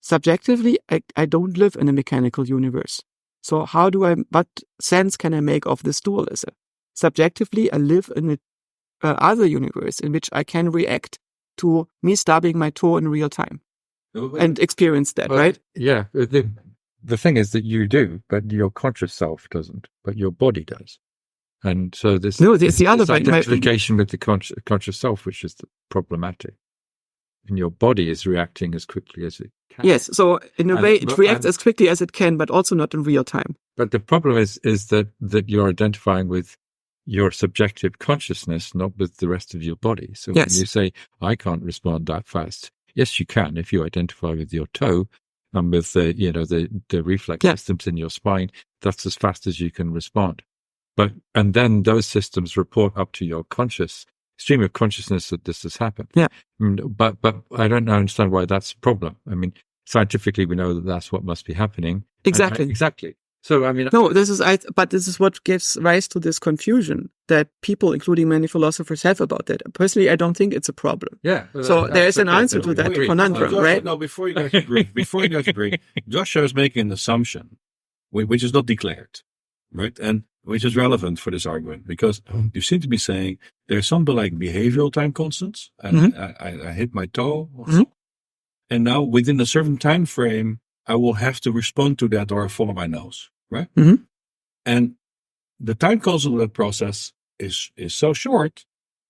Subjectively, I don't live in a mechanical universe. So what sense can I make of this dualism? Subjectively, I live in a other universe in which I can react to me stubbing my toe in real time and experience that, right? Yeah. The thing is that you do, but your conscious self doesn't, but your body does. And so there's the other identification with the conscious self, which is problematic. And your body is reacting as quickly as it can. Yes, so in a way it reacts as quickly as it can, but also not in real time. But the problem is that you're identifying with your subjective consciousness, not with the rest of your body. So Yes. when you say, I can't respond that fast, yes, you can if you identify with your toe and with the reflex systems in your spine. That's as fast as you can respond. And then those systems report up to your stream of consciousness that this has happened. Yeah. But I don't understand why that's a problem. I mean, scientifically, we know that that's what must be happening. Exactly. Exactly. So, I mean... No, this is what gives rise to this confusion that people, including many philosophers, have about that. Personally, I don't think it's a problem. Yeah. So there is an answer to that conundrum, right? No, before you guys agree, Joshua is making an assumption, which is not declared, right? And which is relevant for this argument, because you seem to be saying there's something like behavioral time constants, and I hit my toe, and now within a certain time frame, I will have to respond to that or follow my nose, right? Mm-hmm. And the time constant of that process is so short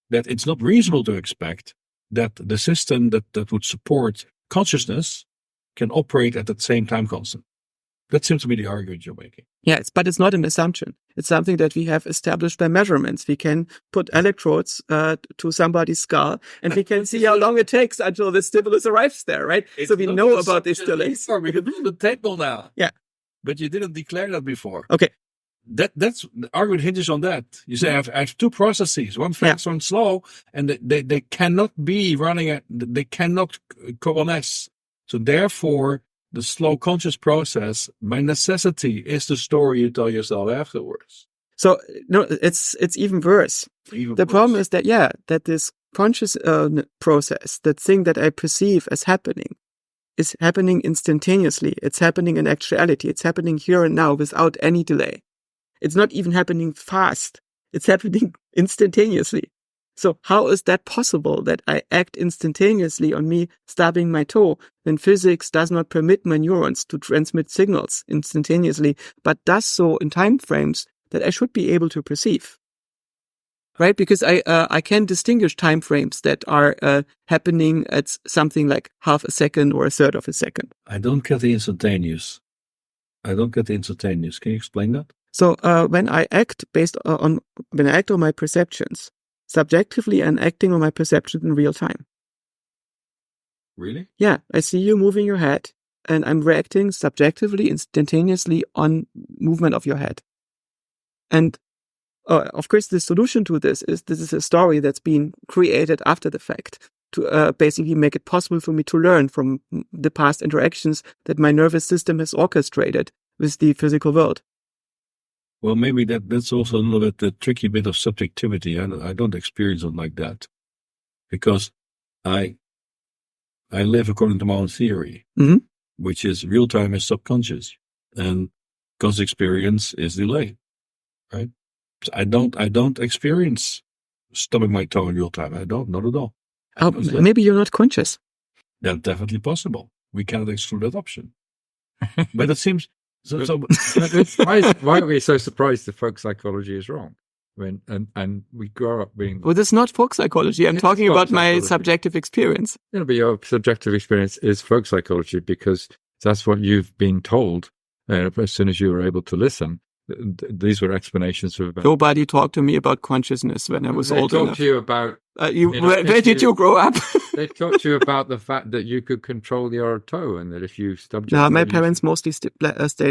that it's not reasonable to expect that the system that would support consciousness can operate at that same time constant. That seems to be the argument you're making. Yes, but it's not an assumption. It's something that we have established by measurements. We can put electrodes to somebody's skull, and we can see how long it takes until the stimulus arrives there, right? So we know about these delays. We can build a table now. Yeah. But you didn't declare that before. Okay. That's the argument hinges on that. You say I have two processes, one fast, one slow, and they cannot be they cannot coalesce. So therefore, the slow conscious process, by necessity, is the story you tell yourself afterwards. So no, it's even worse. The problem is that this conscious process, that thing that I perceive as happening, is happening instantaneously. It's happening in actuality. It's happening here and now without any delay. It's not even happening fast. It's happening instantaneously. So how is that possible that I act instantaneously on me stubbing my toe when physics does not permit my neurons to transmit signals instantaneously, but does so in time frames that I should be able to perceive? Right? Because I can distinguish time frames that are happening at something like half a second or a third of a second. I don't get the instantaneous. Can you explain that? So when I act on my perceptions, subjectively, I'm acting on my perception in real time. Really? Yeah, I see you moving your head, and I'm reacting subjectively, instantaneously on movement of your head. And of course, the solution to this is a story that's been created after the fact to basically make it possible for me to learn from the past interactions that my nervous system has orchestrated with the physical world. Well, maybe that's also a little bit the tricky bit of subjectivity. I don't experience it like that, because I live according to my own theory, which is real time is subconscious, and conscious experience is delay, right? So I don't experience stubbing my toe in real time. I don't, not at all. Maybe you're not conscious. That's definitely possible. We cannot exclude that option. But it seems. Why are we so surprised that folk psychology is wrong? And we grow up being... Well, this is not folk psychology. I'm talking about my subjective experience. But your subjective experience is folk psychology because that's what you've been told as soon as you were able to listen. These were explanations of... Nobody talked to me about consciousness when I was old enough. They talked to you about... where did you grow up? They talked to you about the fact that you could control your toe, and that if you stubbed your toe... my parents mostly stayed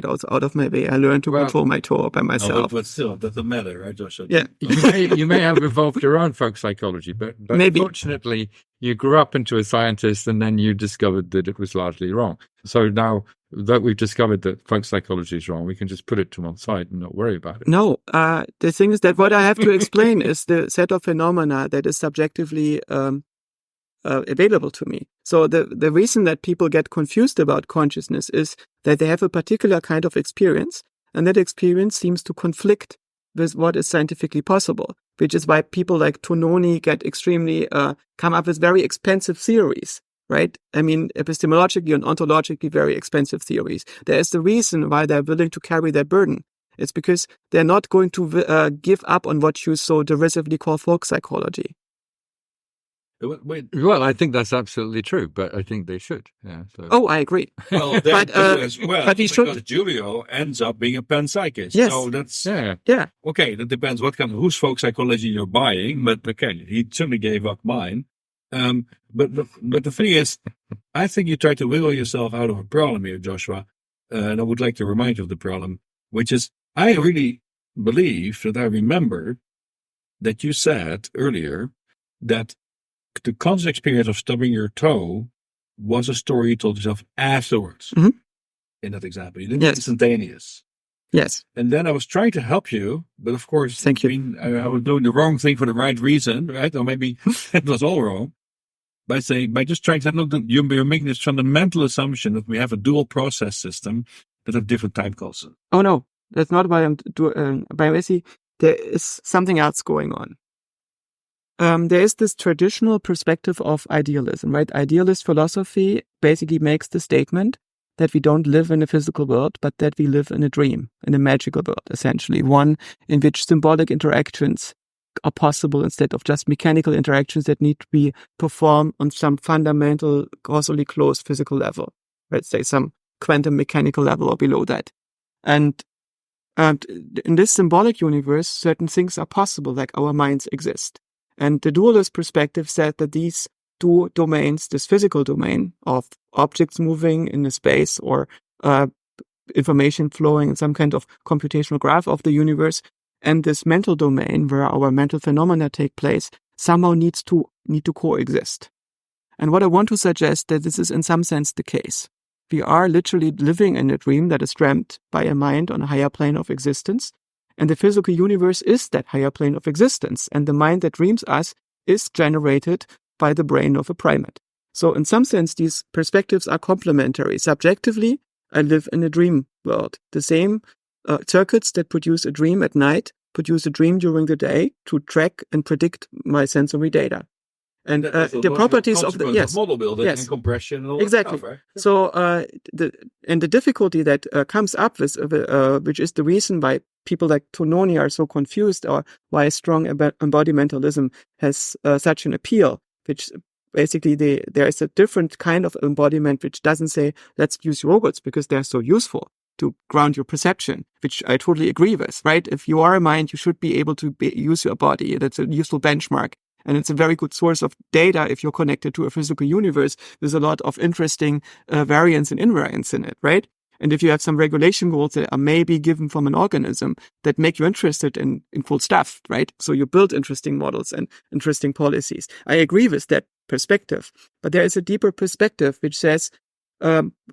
out of my way. I learned to control my toe by myself. But still, that doesn't matter, right, Joscha? Yeah. You may have evolved your own folk psychology, but maybe. Fortunately, you grew up into a scientist, and then you discovered that it was largely wrong. So now that we've discovered that folk psychology is wrong, we can just put it to one side and not worry about it. No, the thing is that what I have to explain is the set of phenomena that is subjectively available to me. So the reason that people get confused about consciousness is that they have a particular kind of experience, and that experience seems to conflict with what is scientifically possible, which is why people like Tononi get extremely come up with very expensive theories. Right? I mean, epistemologically and ontologically very expensive theories. There is the reason why they're willing to carry their burden. It's because they're not going to give up on what you so derisively call folk psychology. Wait. Well, I think that's absolutely true, but I think they should. Yeah. So. Oh, I agree. Well, but we should. Because Julio ends up being a panpsychist. Yes. So that's Yeah. Okay, that depends whose folk psychology you're buying. But okay, he certainly gave up mine. But the thing is, I think you try to wiggle yourself out of a problem here, Joshua. And I would like to remind you of the problem, which is I really believe that I remember that you said earlier that the conscious experience of stubbing your toe was a story you told yourself afterwards. Mm-hmm. In that example, you didn't instantaneous. Yes. And then I was trying to help you, but of course, thank you. I was doing the wrong thing for the right reason, right? Or maybe it was all wrong. By just trying to look, you're making this fundamental assumption that we have a dual process system that have different time costs. Oh no, that's not why I'm doing. Basically, there is something else going on. There is this traditional perspective of idealism, right? Idealist philosophy basically makes the statement that we don't live in a physical world, but that we live in a dream, in a magical world, essentially, one in which symbolic interactions are possible instead of just mechanical interactions that need to be performed on some fundamental, causally closed physical level, let's say some quantum mechanical level or below that. And in this symbolic universe, certain things are possible, like our minds exist. And the dualist perspective said that these two domains, this physical domain of objects moving in a space or information flowing in some kind of computational graph of the universe, and this mental domain where our mental phenomena take place, somehow need to coexist. And what I want to suggest that this is in some sense the case. We are literally living in a dream that is dreamt by a mind on a higher plane of existence. And the physical universe is that higher plane of existence. And the mind that dreams us is generated by the brain of a primate. So in some sense, these perspectives are complementary. Subjectively, I live in a dream world. The same circuits that produce a dream at night produce a dream during the day to track and predict my sensory data. And the properties of the model building and compression and all exactly. That stuff, right? So the difficulty that comes up with which is the reason why people like Tononi are so confused, or why strong embodimentalism has such an appeal, which basically there is a different kind of embodiment which doesn't say let's use robots because they're so useful to ground your perception, which I totally agree with, right? If you are a mind, you should be able to use your body. That's a useful benchmark. And it's a very good source of data if you're connected to a physical universe. There's a lot of interesting variance and invariance in it, right? And if you have some regulation goals that are maybe given from an organism that make you interested in cool stuff, right? So you build interesting models and interesting policies. I agree with that perspective. But there is a deeper perspective which says,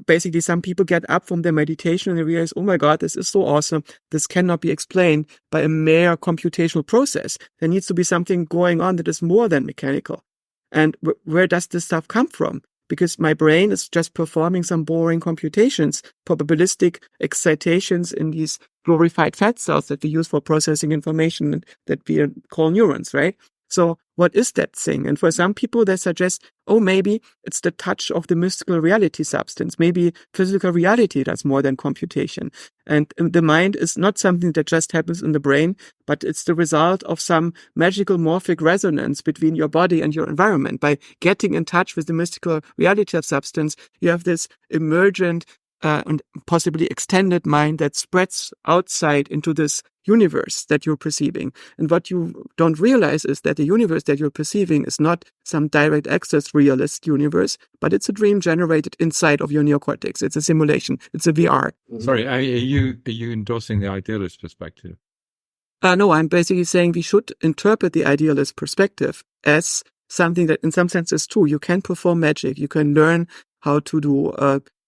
basically some people get up from their meditation and they realize, oh my God, this is so awesome. This cannot be explained by a mere computational process. There needs to be something going on that is more than mechanical. And where does this stuff come from? Because my brain is just performing some boring computations, probabilistic excitations in these glorified fat cells that we use for processing information that we call neurons, right? So what is that thing? And for some people, they suggest, oh, maybe it's the touch of the mystical reality substance. Maybe physical reality does more than computation. And the mind is not something that just happens in the brain, but it's the result of some magical morphic resonance between your body and your environment. By getting in touch with the mystical reality of substance, you have this emergent and possibly extended mind that spreads outside into this universe that you're perceiving. And what you don't realize is that the universe that you're perceiving is not some direct access realist universe, but it's a dream generated inside of your neocortex. It's a simulation. It's a VR. Sorry, are you endorsing the idealist perspective? No, I'm basically saying we should interpret the idealist perspective as something that in some sense is true. You can perform magic. You can learn how to do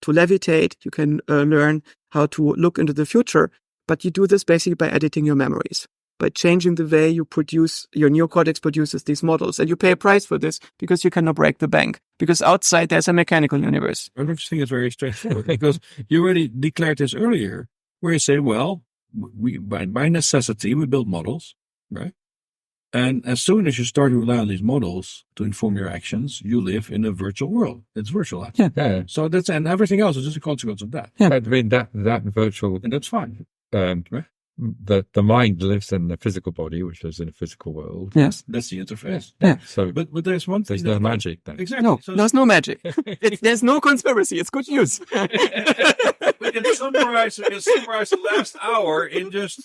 to levitate. You can learn how to look into the future. But you do this basically by editing your memories, by changing the way you produce, your neocortex produces these models. And you pay a price for this because you cannot break the bank. Because outside there's a mechanical universe. I don't think it's very straightforward because you already declared this earlier, where you say, well, we by necessity, we build models, right? And as soon as you start to rely on these models to inform your actions, you live in a virtual world. It's virtualized. Yeah. So and everything else is just a consequence of that. Yeah. I mean, that virtual, and that's fine. Right? the mind lives in the physical body, which lives in a physical world. Yes. That's the interface. Yeah. So, But there's one thing. there's no magic then. Exactly. No, So there's no magic. There's no conspiracy. It's good news. we can summarize the last hour in just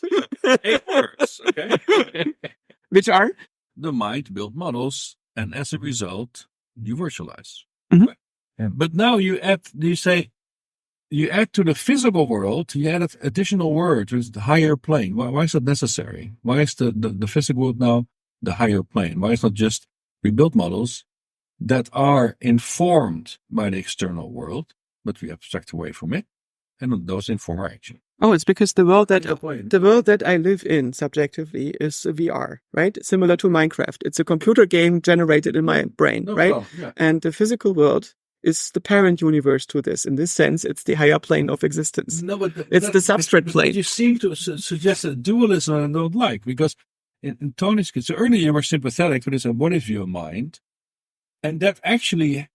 8 words. Okay. Which are? The mind built models, and as a result, you virtualize. Mhm. Right. Yeah. But now you add to the physical world, you add an additional word, which is the higher plane. Why is that necessary? Why is the physical world now the higher plane? Why is not just we build models that are informed by the external world, but we abstract away from it, and those inform our action? Oh, it's because the world that plane. the world that I live in subjectively is VR, right? Similar to Minecraft. It's a computer game generated in my brain, No right? problem, yeah. And the physical world is the parent universe to this. In this sense, it's the higher plane of existence. No, but It's the substrate plane. You seem to suggest a dualism I don't like, because in Tony's case, so earlier you were sympathetic to this embodied view of mind, and that actually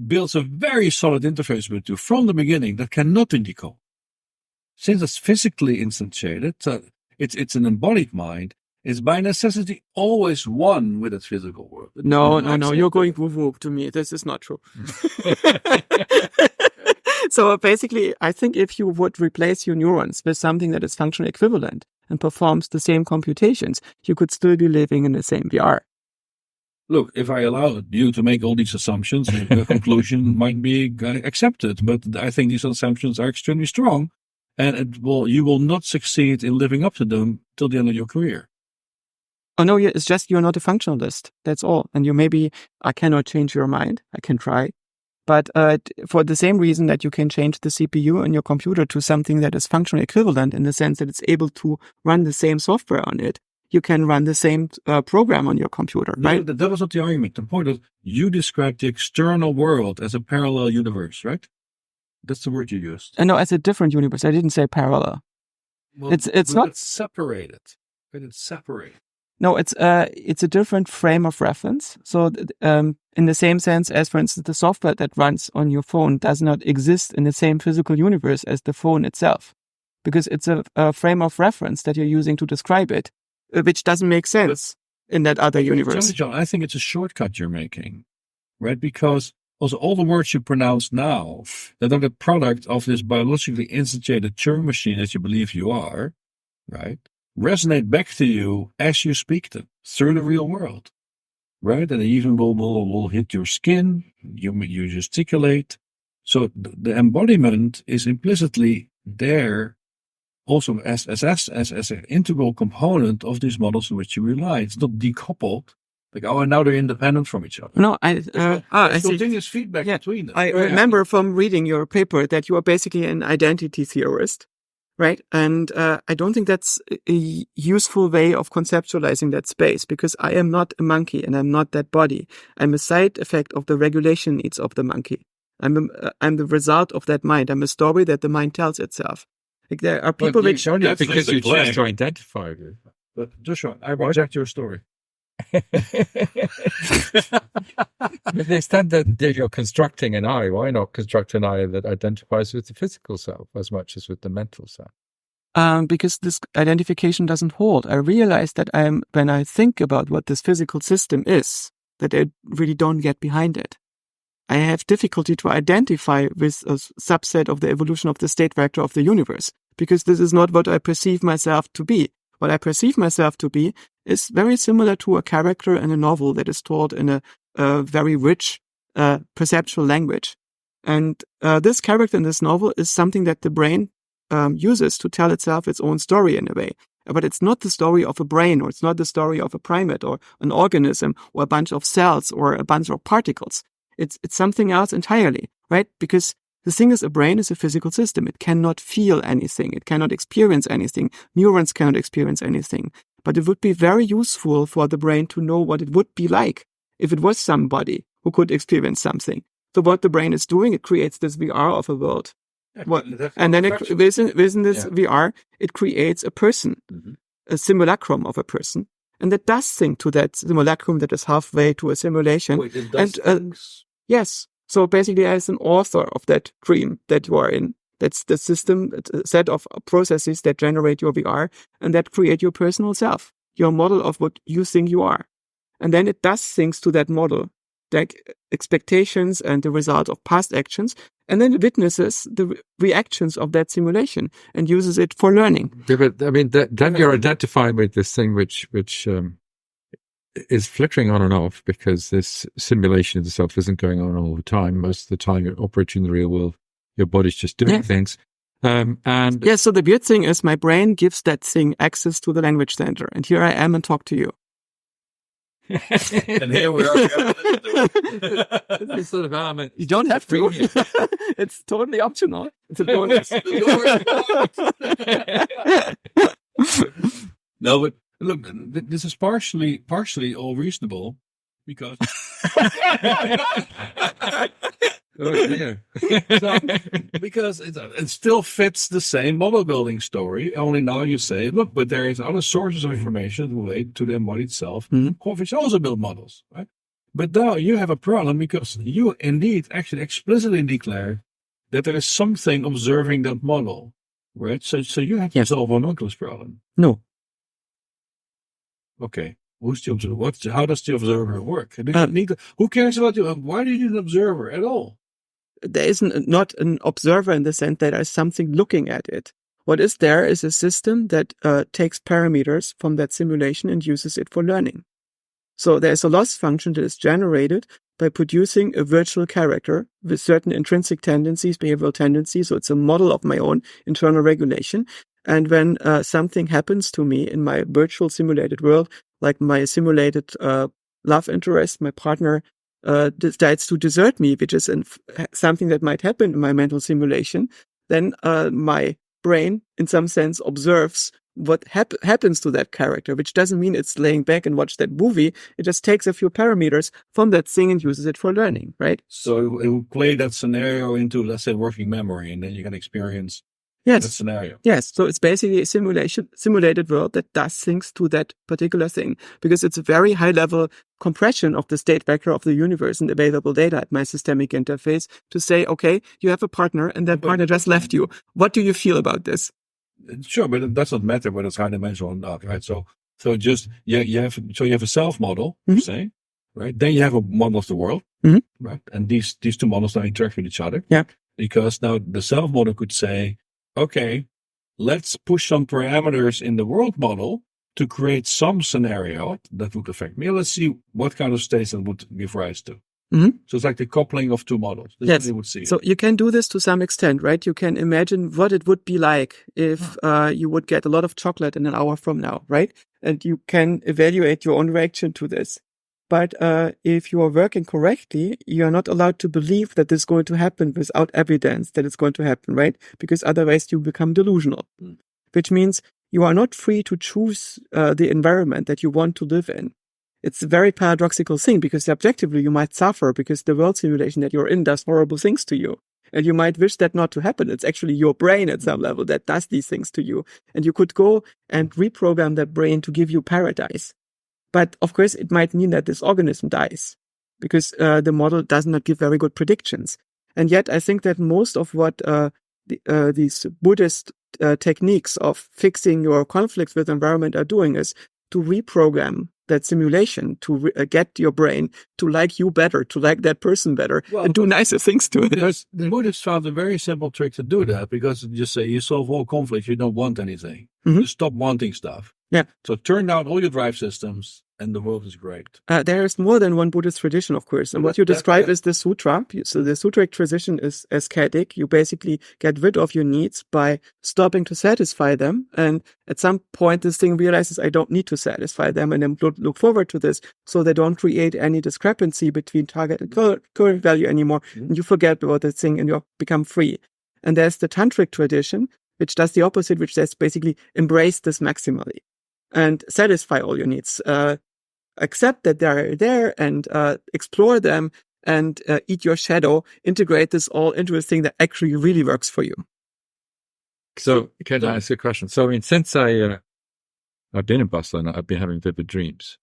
builds a very solid interface with you from the beginning that cannot be decoupled. Since it's physically instantiated, so it's an embodied mind, it's by necessity always one with its physical world. No. You're going woo-woo to me. This is not true. So basically, I think if you would replace your neurons with something that is functionally equivalent and performs the same computations, you could still be living in the same VR. Look, if I allow you to make all these assumptions, the conclusion might be accepted. But I think these assumptions are extremely strong, and you will not succeed in living up to them till the end of your career. Oh no, it's just you're not a functionalist. That's all. And I cannot change your mind. I can try. But for the same reason that you can change the CPU on your computer to something that is functionally equivalent in the sense that it's able to run the same software on it, you can run the same program on your computer, right? No, that was not the argument. The point is, you described the external world as a parallel universe, right? That's the word you used. No, as a different universe. I didn't say parallel. Well, it's not separated. But it's separated. No, it's a different frame of reference. So, in the same sense as, for instance, the software that runs on your phone does not exist in the same physical universe as the phone itself, because it's a frame of reference that you're using to describe it, which doesn't make sense in that other universe. John, I think it's a shortcut you're making, right? Because also all the words you pronounce now that are the product of this biologically instantiated Turing machine that you believe you are, right, resonate back to you as you speak them through the real world, right? And even will hit your skin, you gesticulate. So the embodiment is implicitly there also as an integral component of these models on which you rely. It's not decoupled. Like, and now they're independent from each other. No, I see. Continuous feedback between them. I remember from reading your paper that you are basically an identity theorist, right? And I don't think that's a useful way of conceptualizing that space, because I am not a monkey and I'm not that body. I'm a side effect of the regulation needs of the monkey. I'm the result of that mind. I'm a story that the mind tells itself. Like, there are people because you choose to identify with. But Joshua, I reject your story. To the extent that you're constructing an I, why not construct an I that identifies with the physical self as much as with the mental self? Because this identification doesn't hold. I realize that when I think about what this physical system is, that I really don't get behind it. I have difficulty to identify with a subset of the evolution of the state vector of the universe, because this is not what I perceive myself to be. What I perceive myself to be is very similar to a character in a novel that is told in a very rich perceptual language. And this character in this novel is something that the brain uses to tell itself its own story in a way. But it's not the story of a brain, or it's not the story of a primate or an organism or a bunch of cells or a bunch of particles. It's something else entirely, right? Because the thing is, a brain is a physical system. It cannot feel anything. It cannot experience anything. Neurons cannot experience anything. But it would be very useful for the brain to know what it would be like if it was somebody who could experience something. So what the brain is doing, it creates this VR of a world. And then within this VR, it creates a person, a simulacrum of a person. And that does think to that simulacrum that is halfway to a simulation. Wait, it does things? Yes. So basically, as an author of that dream that you are in, That's the system, a set of processes that generate your VR and that create your personal self, your model of what you think you are. And then it does things to that model, like expectations and the result of past actions, and then it witnesses the reactions of that simulation and uses it for learning. Yeah, but I mean, then you're identifying with this thing which is flickering on and off, because this simulation itself isn't going on all the time. Most of the time you're operating in the real world, your body's just doing things. So the weird thing is my brain gives that thing access to the language center, and here I am and talk to you. And here we are. It's sort of element. You don't have to. It's totally optional. It's a bonus. No, but look, this is partially all reasonable because. Because it still fits the same model building story. Only now you say, look, but there is other sources of information related to the embodied self, which also build models, right? But now you have a problem because you indeed actually explicitly declare that there is something observing that model, right? So you have to solve an Oculus problem. No. Okay. Who's the observer? How does the observer work? Who cares about you? Why do you need an observer at all? There is not an observer in the sense that there is something looking at it. What is there is a system that takes parameters from that simulation and uses it for learning. So there's a loss function that is generated by producing a virtual character with certain intrinsic tendencies, behavioral tendencies. So it's a model of my own internal regulation. And when something happens to me in my virtual simulated world, like my simulated love interest, my partner decides to desert me, which is something that might happen in my mental simulation, then my brain, in some sense, observes what happens to that character, which doesn't mean it's laying back and watch that movie. It just takes a few parameters from that thing and uses it for learning, right? So it will play that scenario into, let's say, working memory, and then you can experience that scenario. Yes. So it's basically a simulated world that does things to that particular thing, because it's a very high level compression of the state vector of the universe and available data at my systemic interface to say, okay, you have a partner and that partner just left you. What do you feel about this? Sure, but it doesn't matter whether it's high dimensional or not, right? So just you have a self model, say, right? Then you have a model of the world, right? And these two models now interact with each other. Yeah. Because now the self model could say, okay, let's push some parameters in the world model to create some scenario that would affect me. Let's see what kind of states that would give rise to. So it's like the coupling of two models. Yes. Would see. So you can do this to some extent, right? You can imagine what it would be like if you would get a lot of chocolate in an hour from now, right? And you can evaluate your own reaction to this. But if you are working correctly, you are not allowed to believe that this is going to happen without evidence that it's going to happen, right? Because otherwise you become delusional, which means you are not free to choose the environment that you want to live in. It's a very paradoxical thing, because objectively you might suffer because the world simulation that you're in does horrible things to you. And you might wish that not to happen. It's actually your brain at some level that does these things to you. And you could go and reprogram that brain to give you paradise. But of course, it might mean that this organism dies because the model does not give very good predictions. And yet I think that most of what these Buddhist techniques of fixing your conflicts with the environment are doing is to reprogram that simulation, to get your brain to like you better, to like that person better, and do nicer things to it. The Buddhists found a very simple trick to do that, because you say you solve all conflicts, you don't want anything. You stop wanting stuff. Yeah. So turn down all your drive systems, and the world is great. There is more than one Buddhist tradition, of course. And what you describe is the sutra. So the sutric tradition is ascetic. You basically get rid of your needs by stopping to satisfy them. And at some point, this thing realizes I don't need to satisfy them, and then look forward to this, so they don't create any discrepancy between target and current value anymore. And you forget about that thing and you become free. And there's the tantric tradition, which does the opposite, which says basically embrace this maximally and satisfy all your needs. Accept that they're there and explore them and eat your shadow. Integrate this all into a thing that actually really works for you. So can I ask you a question? So I mean, since I've been in Barcelona, I've been having vivid dreams.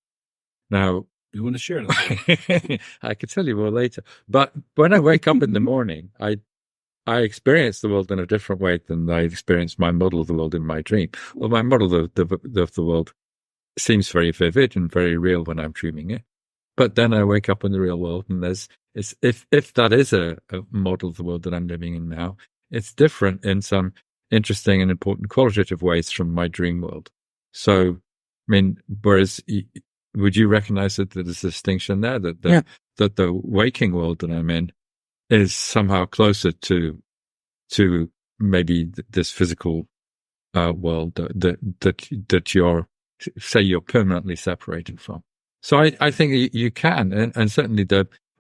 Now, you want to share that? I could tell you more later. But when I wake up in the morning, I I experience the world in a different way than I experience my model of the world in my dream. Well, my model of the world seems very vivid and very real when I'm dreaming it. But then I wake up in the real world, and if that is a model of the world that I'm living in now, it's different in some interesting and important qualitative ways from my dream world. So, I mean, whereas, would you recognize that there's a distinction there, that the waking world that I'm in is somehow closer to maybe this physical world that you're permanently separated from? So I think you can, and certainly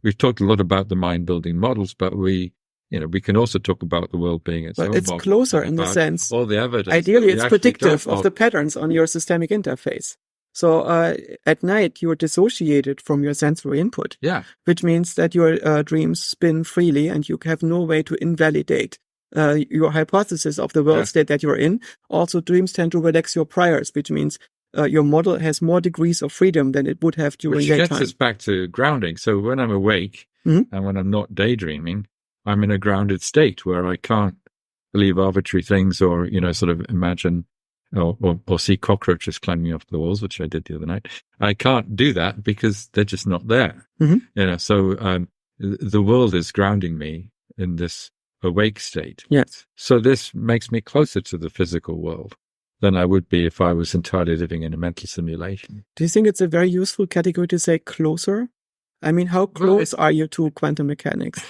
we've talked a lot about the mind building models, but we can also talk about the world being its own. It's closer in the sense. All the evidence. Ideally, it's predictive of the patterns on your systemic interface. So at night, you're dissociated from your sensory input. Yeah. Which means that your dreams spin freely, and you have no way to invalidate your hypothesis of the world state that you're in. Also, dreams tend to relax your priors, which means your model has more degrees of freedom than it would have during daytime. Which gets us back to grounding. So when I'm awake and when I'm not daydreaming, I'm in a grounded state where I can't believe arbitrary things or, sort of imagine or see cockroaches climbing off the walls, which I did the other night. I can't do that because they're just not there. So the world is grounding me in this awake state. Yes. So this makes me closer to the physical world than I would be if I was entirely living in a mental simulation. Do you think it's a very useful category to say closer? I mean, how close are you to quantum mechanics?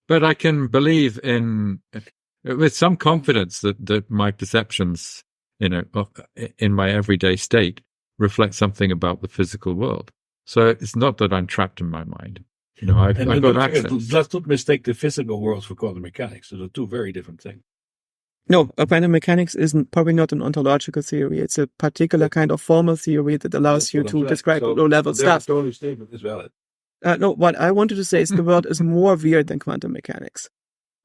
But I can believe with some confidence that my perceptions, in my everyday state reflect something about the physical world. So it's not that I'm trapped in my mind. I've got access. Let's not mistake the physical world for quantum mechanics. They're two very different things. No, quantum mechanics is probably not an ontological theory. It's a particular kind of formal theory that allows you to describe low-level stuff. The only statement is valid. No, what I wanted to say is the world is more weird than quantum mechanics.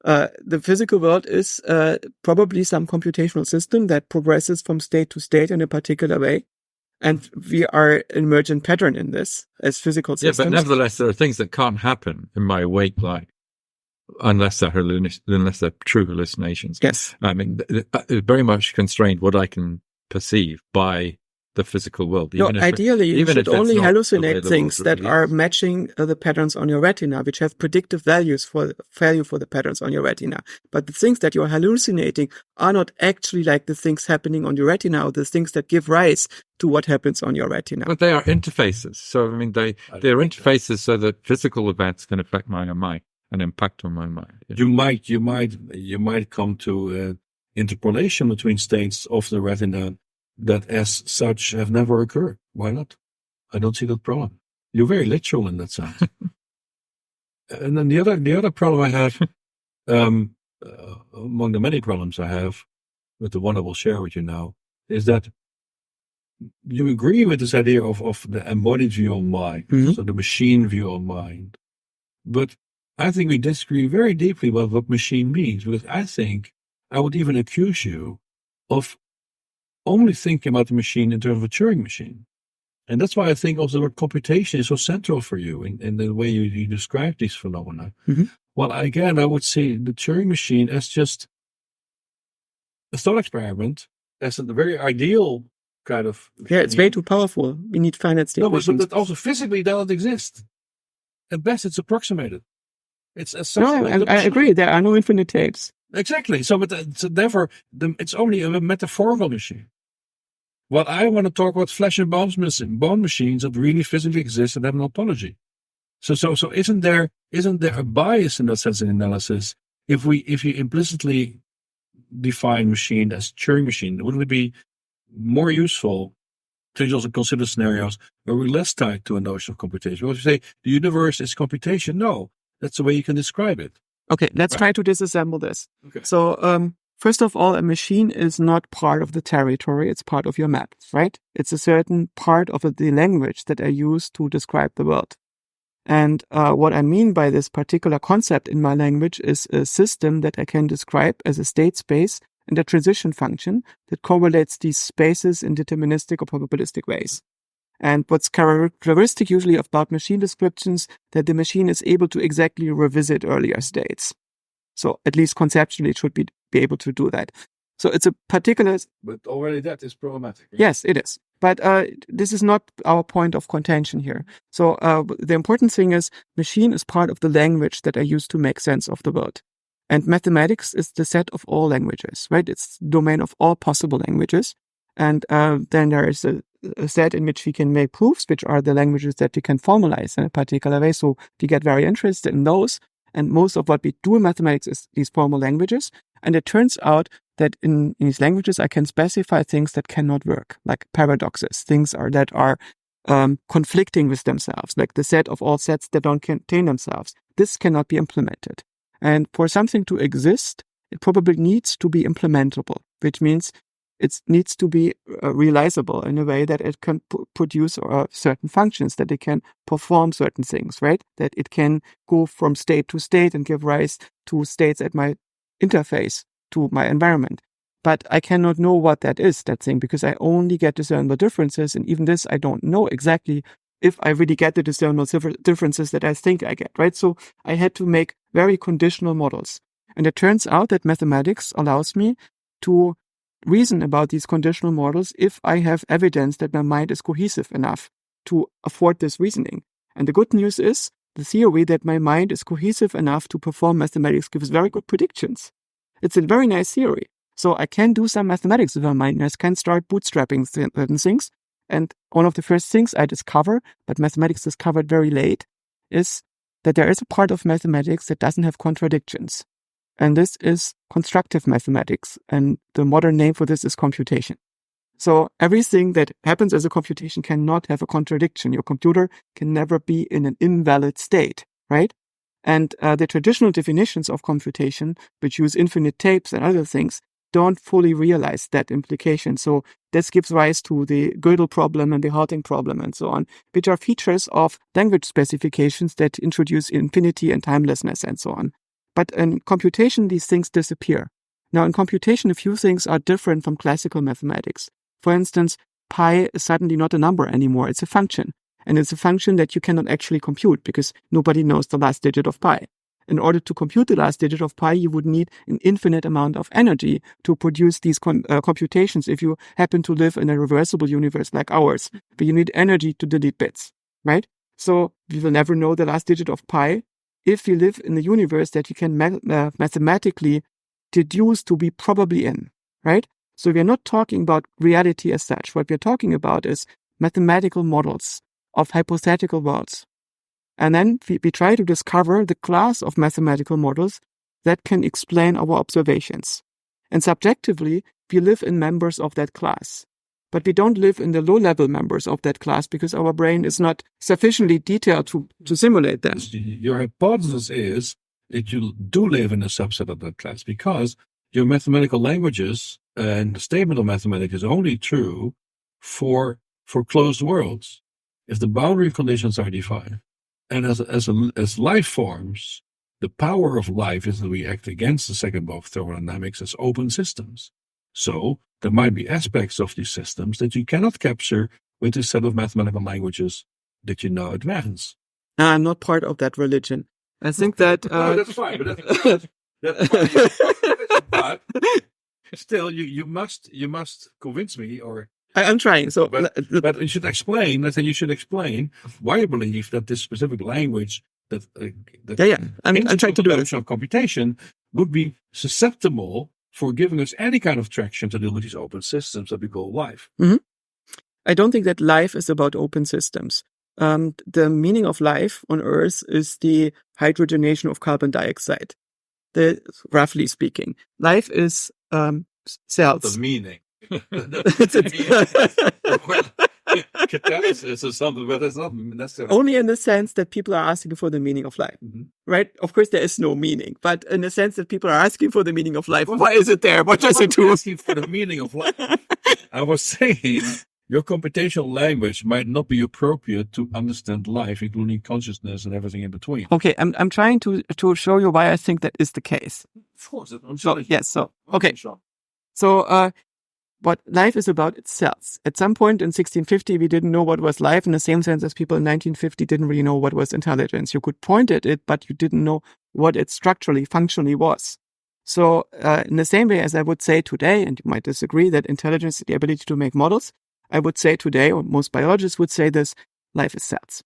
The physical world is probably some computational system that progresses from state to state in a particular way. And we are an emergent pattern in this as physical systems. Yeah, but nevertheless, there are things that can't happen in my awake life unless they're true hallucinations. Yes. I mean, it's very much constrained what I can perceive by the physical world. Ideally, you should only hallucinate things that are matching the patterns on your retina, which have predictive value for the patterns on your retina. But the things that you're hallucinating are not actually like the things happening on your retina or the things that give rise to what happens on your retina. But they are interfaces. So, I mean, they're interfaces so that physical events can affect my mind and impact on my mind. You might come to interpolation between states of the retina that as such have never occurred. Why not? I don't see that problem. You're very literal in that sense. And then the other problem I have, among the many problems I have with the one I will share with you now, is that you agree with this idea of the embodied view on mind, so the machine view on mind. But I think we disagree very deeply about what machine means, because I think I would even accuse you of only thinking about the machine in terms of a Turing machine. And that's why I think also the word computation is so central for you in the way you describe these phenomena. Well, again, I would see the Turing machine as just a thought experiment, as a very ideal kind of... Yeah, it's way too powerful. We need finite state machines. But also physically doesn't exist. At best, it's approximated. It's a I agree. There are no infinite tapes. Exactly. So therefore, it's only a metaphorical machine. Well, I want to talk about flesh and bone machines that really physically exist and have an ontology. So isn't there a bias in that sense in analysis? If you implicitly define machine as Turing machine, wouldn't it be more useful to also consider scenarios where we're less tied to a notion of computation? Well, if you say the universe is computation, no, that's the way you can describe it. Okay, let's try to disassemble this. Okay. So, first of all, a machine is not part of the territory, it's part of your map, right? It's a certain part of the language that I use to describe the world. And what I mean by this particular concept in my language is a system that I can describe as a state space and a transition function that correlates these spaces in deterministic or probabilistic ways. And what's characteristic usually about machine descriptions, that the machine is able to exactly revisit earlier states. So at least conceptually, it should be able to do that. So it's a particular... But already that is problematic. Right? Yes, it is. But this is not our point of contention here. So the important thing is machine is part of the language that I use to make sense of the world. And mathematics is the set of all languages, right? It's the domain of all possible languages. And then there is a set in which we can make proofs, which are the languages that we can formalize in a particular way. So we get very interested in those. And most of what we do in mathematics is these formal languages. And it turns out that in these languages, I can specify things that cannot work, like paradoxes, things that are conflicting with themselves, like the set of all sets that don't contain themselves. This cannot be implemented. And for something to exist, it probably needs to be implementable, which means it needs to be realizable in a way that it can produce certain functions, that it can perform certain things, right? That it can go from state to state and give rise to states at my interface to my environment. But I cannot know what that is, that thing, because I only get discernible differences. And even this, I don't know exactly if I really get the discernible differences that I think I get, right? So I had to make very conditional models. And it turns out that mathematics allows me to reason about these conditional models if I have evidence that my mind is cohesive enough to afford this reasoning. And the good news is the theory that my mind is cohesive enough to perform mathematics gives very good predictions. It's a very nice theory. So I can do some mathematics with my mind, and I can start bootstrapping certain things. And one of the first things I discover, but mathematics discovered very late, is that there is a part of mathematics that doesn't have contradictions. And this is constructive mathematics. And the modern name for this is computation. So everything that happens as a computation cannot have a contradiction. Your computer can never be in an invalid state, right? And the traditional definitions of computation, which use infinite tapes and other things, don't fully realize that implication. So this gives rise to the Gödel problem and the halting problem and so on, which are features of language specifications that introduce infinity and timelessness and so on. But in computation, these things disappear. Now, in computation, a few things are different from classical mathematics. For instance, pi is suddenly not a number anymore. It's a function. And it's a function that you cannot actually compute because nobody knows the last digit of pi. In order to compute the last digit of pi, you would need an infinite amount of energy to produce these computations if you happen to live in a reversible universe like ours, where you need energy to delete bits, right? So we will never know the last digit of pi if we live in a universe that you can mathematically deduce to be probably in, right? So we are not talking about reality as such. What we are talking about is mathematical models of hypothetical worlds. And then we try to discover the class of mathematical models that can explain our observations. And subjectively, we live in members of that class. But we don't live in the low-level members of that class because our brain is not sufficiently detailed to simulate them. Your hypothesis is that you do live in a subset of that class because your mathematical languages and the statement of mathematics is only true for closed worlds if the boundary conditions are defined. And as life forms, the power of life is that we act against the second law of thermodynamics as open systems. So there might be aspects of these systems that you cannot capture with a set of mathematical languages that you now advance. I'm not part of that religion. I think that... No, that's fine. But that's fine. But still, you must convince me or... I'm trying. So, but you should explain. Let's say you should explain why you believe that this specific language that I'm trying to do it. Of computation would be susceptible for giving us any kind of traction to deal with these open systems that we call life. Mm-hmm. I don't think that life is about open systems. The meaning of life on Earth is the hydrogenation of carbon dioxide. Roughly speaking, life is cells. The meaning. Catalysis or something, but that's not necessarily. Only in the sense that people are asking for the meaning of life, right? Of course, there is no meaning, but in the sense that people are asking for the meaning of life, why is it there? What does it do? Asking for the meaning of life. I was saying your computational language might not be appropriate to understand life, including consciousness and everything in between. Okay, I'm trying to show you why I think that is the case. Of course. Okay. So what life is about, it's cells. At some point in 1650, we didn't know what was life in the same sense as people in 1950 didn't really know what was intelligence. You could point at it, but you didn't know what it structurally, functionally was. So in the same way as I would say today, and you might disagree, that intelligence is the ability to make models, I would say today, or most biologists would say this, life is cells.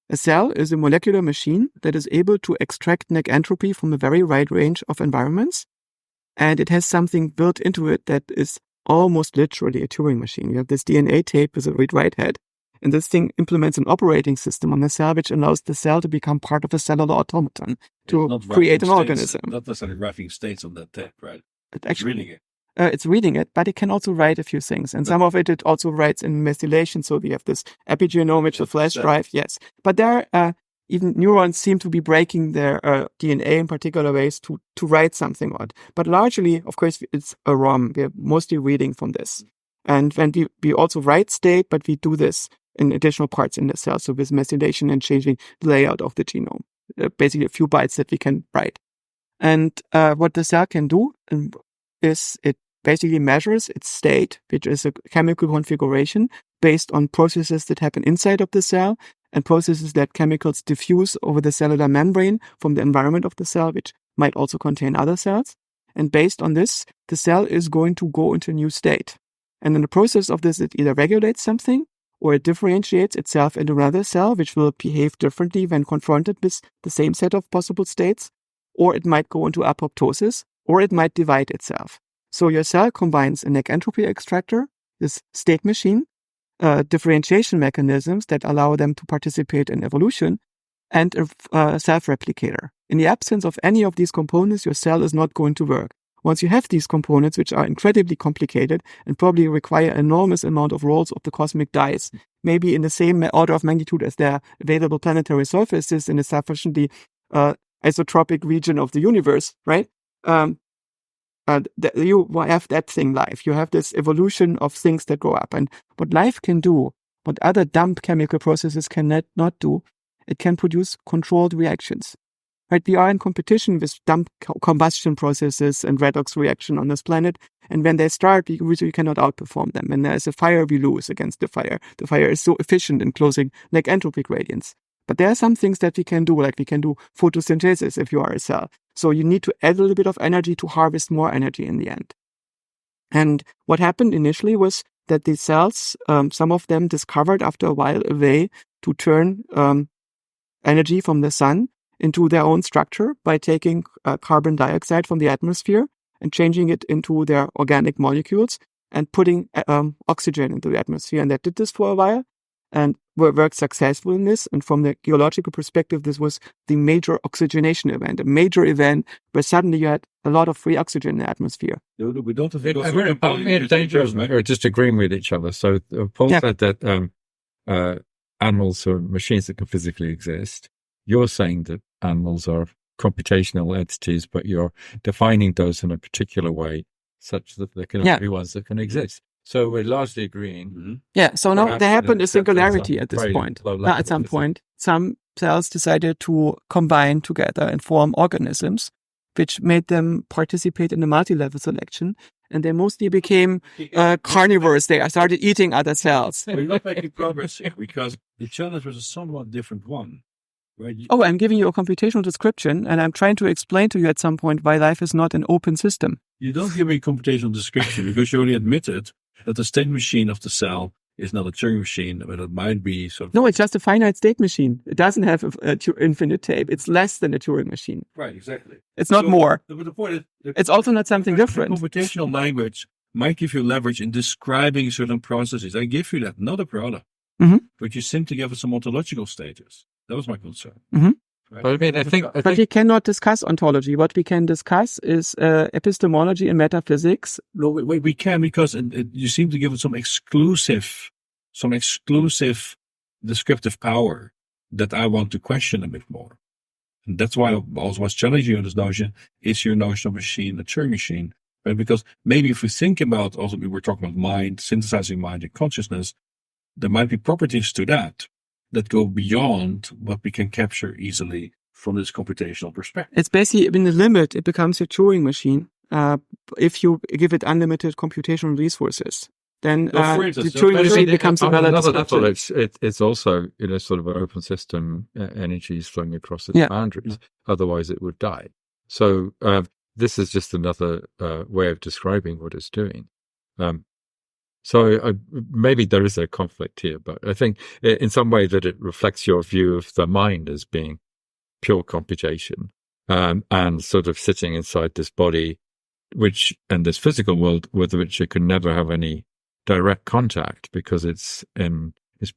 A cell is a molecular machine that is able to extract net entropy from a very wide range of environments. And it has something built into it that is almost literally a Turing machine. You have this DNA tape with a read-write head. And this thing implements an operating system on the cell, which allows the cell to become part of a cellular automaton to create an organism. Not necessarily writing states on that tape, right? It's reading it. It's reading it, but it can also write a few things. And some of it also writes in methylation. So we have this epigenome, which the flash drive, yes. But there even neurons seem to be breaking their DNA in particular ways to write something odd. But largely, of course, it's a ROM. We're mostly reading from this. And when we also write state, but we do this in additional parts in the cell. So with methylation and changing the layout of the genome. Basically a few bytes that we can write. And what the cell can do is it basically measures its state, which is a chemical configuration based on processes that happen inside of the cell and processes that chemicals diffuse over the cellular membrane from the environment of the cell, which might also contain other cells. And based on this, the cell is going to go into a new state. And in the process of this, it either regulates something or it differentiates itself into another cell, which will behave differently when confronted with the same set of possible states, or it might go into apoptosis, or it might divide itself. So your cell combines a net entropy extractor, this state machine, differentiation mechanisms that allow them to participate in evolution, and a self-replicator. In the absence of any of these components, your cell is not going to work. Once you have these components, which are incredibly complicated and probably require an enormous amount of rolls of the cosmic dice, maybe in the same order of magnitude as their available planetary surfaces in a sufficiently isotropic region of the universe, right? You have that thing life. You have this evolution of things that grow up. And what life can do, what other dumb chemical processes cannot not do, it can produce controlled reactions. Right? We are in competition with dumb combustion processes and redox reaction on this planet. And when they start, we usually cannot outperform them. When there's a fire, we lose against the fire. The fire is so efficient in closing like entropy gradients. But there are some things that we can do, like we can do photosynthesis if you are a cell. So you need to add a little bit of energy to harvest more energy in the end. And what happened initially was that the cells, some of them discovered after a while a way to turn energy from the sun into their own structure by taking carbon dioxide from the atmosphere and changing it into their organic molecules and putting oxygen into the atmosphere. And they did this for a while and worked successful in this. And from the geological perspective, this was the major oxygenation event, a major event where suddenly you had a lot of free oxygen in the atmosphere. We don't have We're dangerous, we're just agreeing with each other. So Paul said that animals are machines that can physically exist. You're saying that animals are computational entities, but you're defining those in a particular way such that there can be ones that can exist. So we're largely agreeing. Mm-hmm. Yeah, so now there happened a singularity at this point. At some point, some cells decided to combine together and form organisms, which made them participate in a multi-level selection. And they mostly became carnivores. They started eating other cells. We're not making progress here because the challenge was a somewhat different one. Right? I'm giving you a computational description, and I'm trying to explain to you at some point why life is not an open system. You don't give me a computational description because you already admitted that the state machine of the cell is not a Turing machine, but it might be sort of... No, it's just a finite state machine. It doesn't have an infinite tape. It's less than a Turing machine. Right, exactly. It's not more. But the point is... It's also not something different. Computational language might give you leverage in describing certain processes. I give you that, not a product. Mm-hmm. But you seem to give it some ontological status. That was my concern. Mm-hmm. Right? But I mean, I think we cannot discuss ontology. What we can discuss is epistemology and metaphysics. No, we can because you seem to give it some exclusive descriptive power that I want to question a bit more. And that's why I also was challenging you on this notion. Is your notion of machine a Turing machine? Right? Because maybe if we think about, also we were talking about mind, synthesizing mind and consciousness, there might be properties to that go beyond what we can capture easily from this computational perspective. It's basically in the limit, it becomes a Turing machine. if you give it unlimited computational resources, then for instance, the Turing machine becomes a on valid another description. level, it's also sort of an open system, energies flowing across its boundaries. Otherwise, it would die. So this is just another way of describing what it's doing. So maybe there is a conflict here, but I think in some way that it reflects your view of the mind as being pure computation and sort of sitting inside this body, and this physical world with which it can never have any direct contact because it's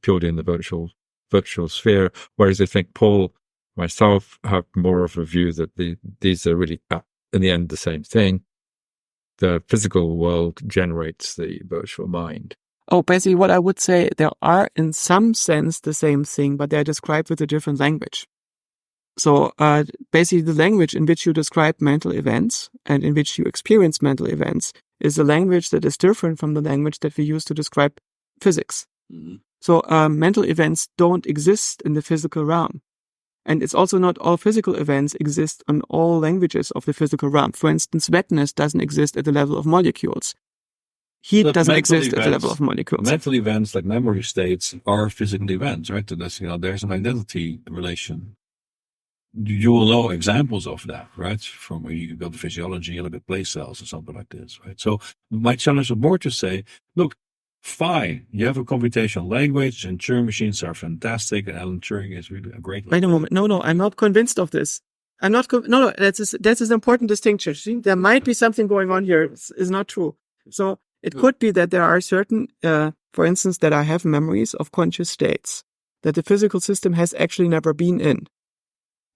purely in the virtual sphere. Whereas I think Paul, myself, have more of a view that these are really in the end the same thing. The physical world generates the virtual mind. Oh, basically what I would say, there are in some sense the same thing, but they're described with a different language. So basically the language in which you describe mental events and in which you experience mental events is a language that is different from the language that we use to describe physics. Mm-hmm. So mental events don't exist in the physical realm. And it's also not all physical events exist in all languages of the physical realm. For instance, wetness doesn't exist at the level of molecules. Heat doesn't exist at the level of molecules. Mental events like memory states are physical events, right? That's, there's an identity relation. You will know examples of that, right? From where you go to physiology, you look at place cells or something like this, right? So my challenge is more to say, look, fine, you have a computational language and Turing machines are fantastic and Alan Turing is really a great... Wait a moment. No, I'm not convinced of this. I'm not... No, that's an important distinction. See, there might be something going on here. It's not true. So it could be that there are certain, for instance, that I have memories of conscious states that the physical system has actually never been in.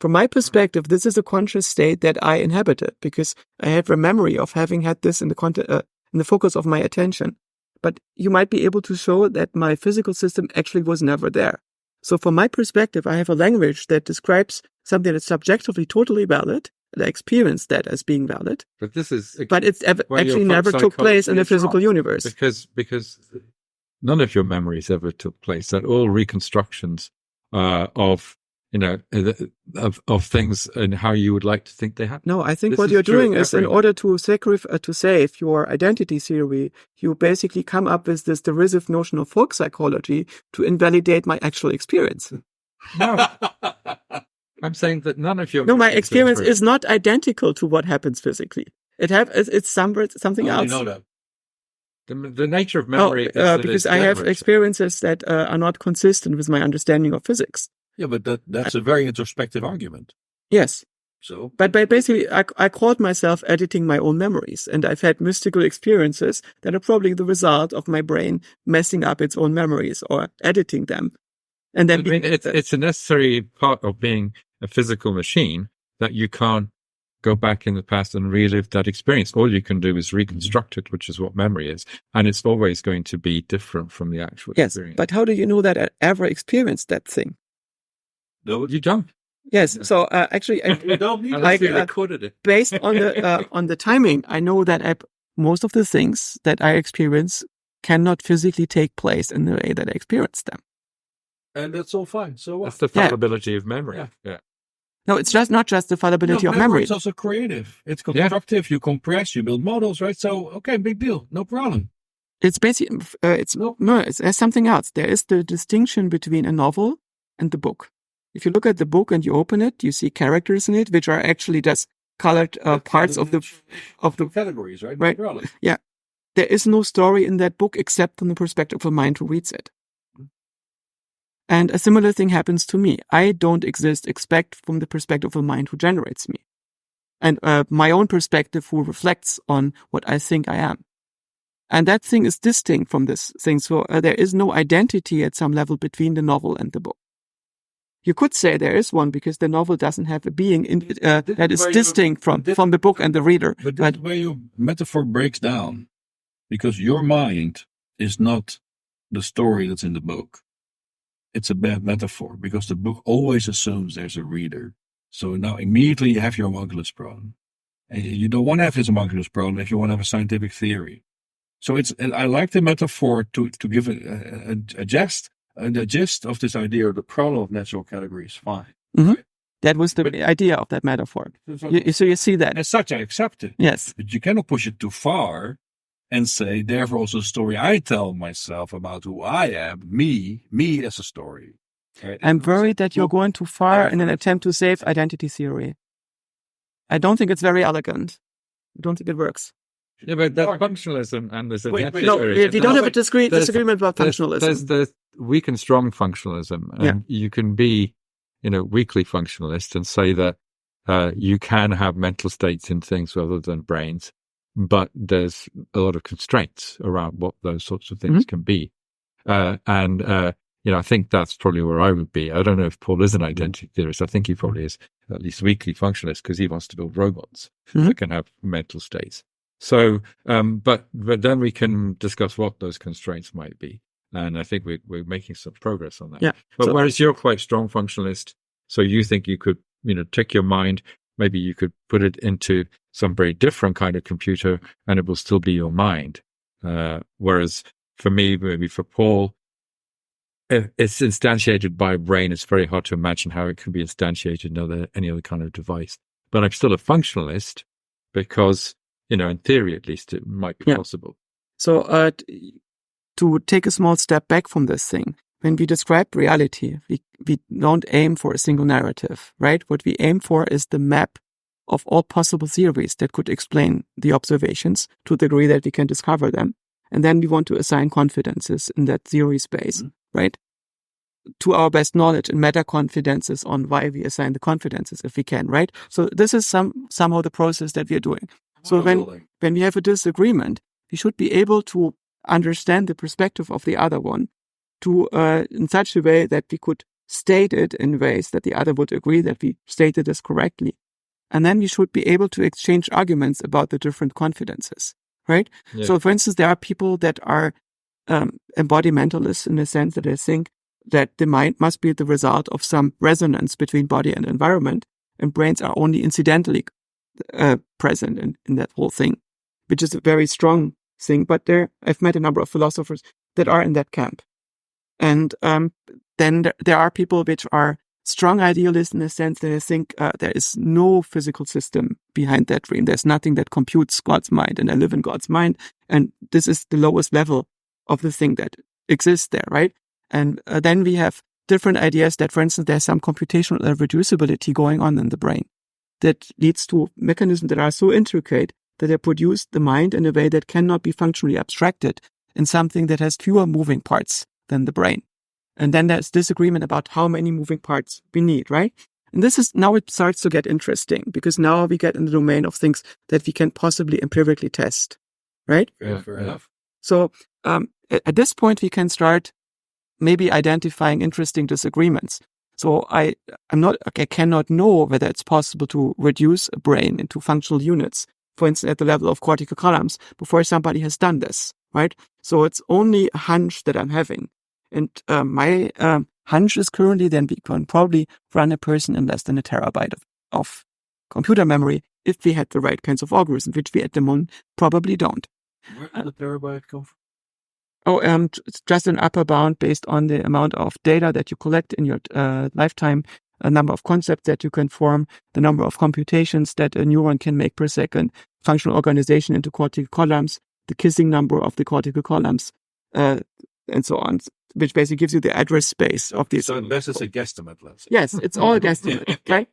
From my perspective, this is a conscious state that I inhabited because I have a memory of having had this in the focus of my attention. But you might be able to show that my physical system actually was never there. So from my perspective, I have a language that describes something that's subjectively totally valid, and I experience that as being valid. But it's actually never took place in the physical universe. Because none of your memories ever took place. They're all reconstructions of things and how you would like to think they happen. No, I think what you're doing is in order to save your identity theory, you basically come up with this derisive notion of folk psychology to invalidate my actual experience. No. I'm saying that none of your... No, my experience is not identical to what happens physically. It's something else. I know that. The nature of memory is that because I have experiences that are not consistent with my understanding of physics. Yeah, but that's a very introspective argument. Yes. So, but basically, I caught myself editing my own memories, and I've had mystical experiences that are probably the result of my brain messing up its own memories or editing them. And then it's a necessary part of being a physical machine that you can't go back in the past and relive that experience. All you can do is reconstruct it, which is what memory is, and it's always going to be different from the actual experience. Yes, but how do you know that I ever experienced that thing? No, you don't. Yes. So actually, you don't need recorded it. Based on the timing, I know that most of the things that I experience cannot physically take place in the way that I experience them. And that's all fine. So what? That's the fallibility of memory. Yeah. No, it's not just the fallibility of memory. It's also creative. It's constructive. You compress. You build models, right? So okay, big deal. No problem. It's basically it's something else. There is the distinction between a novel and the book. If you look at the book and you open it, you see characters in it, which are actually just colored parts of the categories, right? Right. Yeah. There is no story in that book except from the perspective of a mind who reads it. And a similar thing happens to me. I don't exist except from the perspective of a mind who generates me. And my own perspective who reflects on what I think I am. And that thing is distinct from this thing. So there is no identity at some level between the novel and the book. You could say there is one because the novel doesn't have a being in it, that is distinct from the book and the reader. But that's where your metaphor breaks down. Because your mind is not the story that's in the book. It's a bad metaphor because the book always assumes there's a reader. So now immediately you have your homunculus problem. And you don't want to have this homunculus problem if you want to have a scientific theory. So I like the metaphor to give a gist of this idea of the problem of natural categories. Fine. Mm-hmm. That was the idea of that metaphor. So you see that. As such, I accept it. Yes. But you cannot push it too far and say, therefore, also a story I tell myself about who I am, me as a story. Right? I'm worried that you're going too far in an attempt to save identity theory. I don't think it's very elegant. I don't think it works. Yeah, but that's functionalism, and there's we don't have a disagreement about functionalism. There's weak and strong functionalism, and you can be, weakly functionalist and say that you can have mental states in things other than brains, but there's a lot of constraints around what those sorts of things can be, I think that's probably where I would be. I don't know if Paul is an identity theorist. I think he probably is at least weakly functionalist because he wants to build robots that can have mental states. So, but then we can discuss what those constraints might be. And I think we're making some progress on that. Yeah. But whereas you're quite strong functionalist, so you think you could, take your mind, maybe you could put it into some very different kind of computer and it will still be your mind. Whereas for me, maybe for Paul, if it's instantiated by a brain, it's very hard to imagine how it could be instantiated in any other kind of device. But I'm still a functionalist because, in theory, at least, it might be possible. So to take a small step back from this thing, when we describe reality, we don't aim for a single narrative, right? What we aim for is the map of all possible theories that could explain the observations to the degree that we can discover them. And then we want to assign confidences in that theory space, right? To our best knowledge and meta confidences on why we assign the confidences if we can, right? So this is somehow the process that we are doing. So when we have a disagreement, we should be able to understand the perspective of the other one to in such a way that we could state it in ways that the other would agree that we stated this correctly. And then we should be able to exchange arguments about the different confidences, right? Yeah. So for instance, there are people that are embodimentalists in the sense that they think that the mind must be the result of some resonance between body and environment, and brains are only incidentally present in that whole thing, which is a very strong thing. But I've met a number of philosophers that are in that camp. And then there are people which are strong idealists in the sense that they think there is no physical system behind that dream. There's nothing that computes God's mind, and I live in God's mind. And this is the lowest level of the thing that exists there, right? And then we have different ideas that, for instance, there's some computational reducibility going on in the brain that leads to mechanisms that are so intricate that they produce the mind in a way that cannot be functionally abstracted in something that has fewer moving parts than the brain. And then there's disagreement about how many moving parts we need, right? And now it starts to get interesting because now we get in the domain of things that we can possibly empirically test, right? Yeah, fair enough. So at this point, we can start maybe identifying interesting disagreements. So I cannot know whether it's possible to reduce a brain into functional units, for instance, at the level of cortical columns, before somebody has done this, right? So it's only a hunch that I'm having. And my hunch is currently then we can probably run a person in less than a terabyte of computer memory if we had the right kinds of algorithms, which we at the moment probably don't. Where did the terabyte come from? It's just an upper bound based on the amount of data that you collect in your lifetime, a number of concepts that you can form, the number of computations that a neuron can make per second, functional organization into cortical columns, the kissing number of the cortical columns, and so on, which basically gives you the address space of these. So this is a guesstimate, let's say. Yes, it's all a guesstimate, right?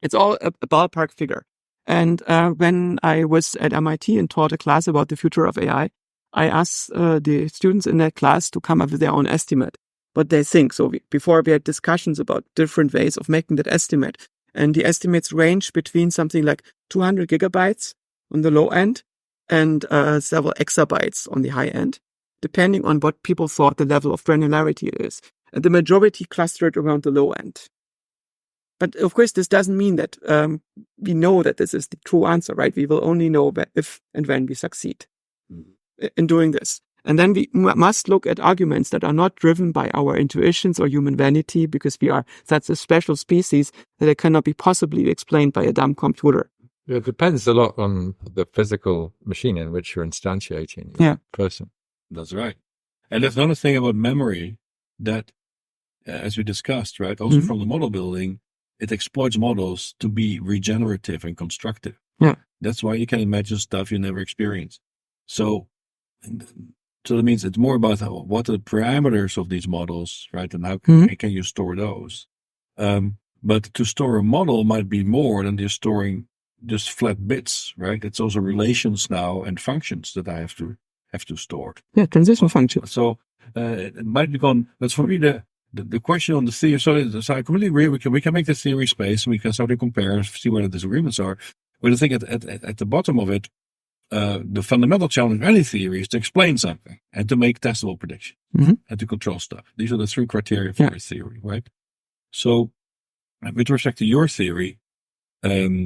It's all a ballpark figure. And when I was at MIT and taught a class about the future of AI, I asked the students in that class to come up with their own estimate, what they think. So before we had discussions about different ways of making that estimate. And the estimates range between something like 200 gigabytes on the low end and several exabytes on the high end, depending on what people thought the level of granularity is. And the majority clustered around the low end. But of course, this doesn't mean that we know that this is the true answer, right? We will only know if and when we succeed in doing this. And then we must look at arguments that are not driven by our intuitions or human vanity, because we are such a special species that it cannot be possibly explained by a dumb computer. It depends a lot on the physical machine in which you're instantiating your person. That's right. And there's another thing about memory that, as we discussed, right, also from the model building, it exploits models to be regenerative and constructive. Yeah. That's why you can imagine stuff you never experienced. So that means it's more about what are the parameters of these models, right? And how can you store those? But to store a model might be more than just storing just flat bits, right? It's also relations now and functions that I have to store. Yeah, transition functions. So it might become. That's for me the question on the theory. So I completely agree. We can make the theory space and we can start to compare and see where the disagreements are. But I think at the bottom of it, the fundamental challenge of any theory is to explain something and to make testable predictions and to control stuff. These are the three criteria for a theory, right? So, with respect to your theory, I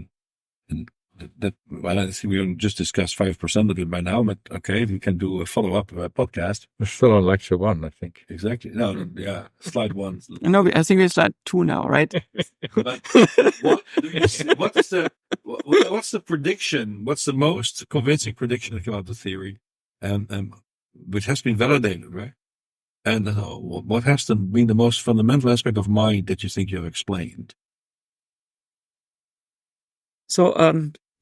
think we just discussed 5% of it by now, but okay, we can do a follow-up podcast. We're still on lecture 1, I think. Exactly. No, yeah, slide 1. No, I think we're slide 2 now, right? But what's the prediction? What's the most convincing prediction that came out of the theory, which has been validated, right? And what has been the most fundamental aspect of mind that you think you have explained? So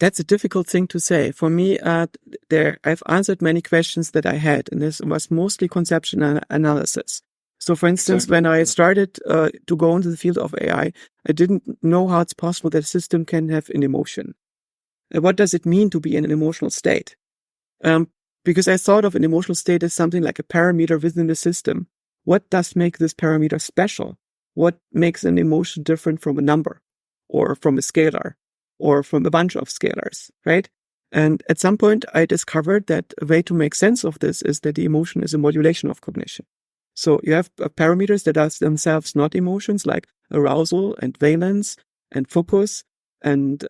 that's a difficult thing to say. For me, I've answered many questions that I had, and this was mostly conceptual analysis. So, for instance, when I started to go into the field of AI, I didn't know how it's possible that a system can have an emotion. What does it mean to be in an emotional state? Because I thought of an emotional state as something like a parameter within the system. What does make this parameter special? What makes an emotion different from a number or from a scalar or from a bunch of scalars, right? And at some point, I discovered that a way to make sense of this is that the emotion is a modulation of cognition. So you have parameters that are themselves not emotions, like arousal and valence and focus and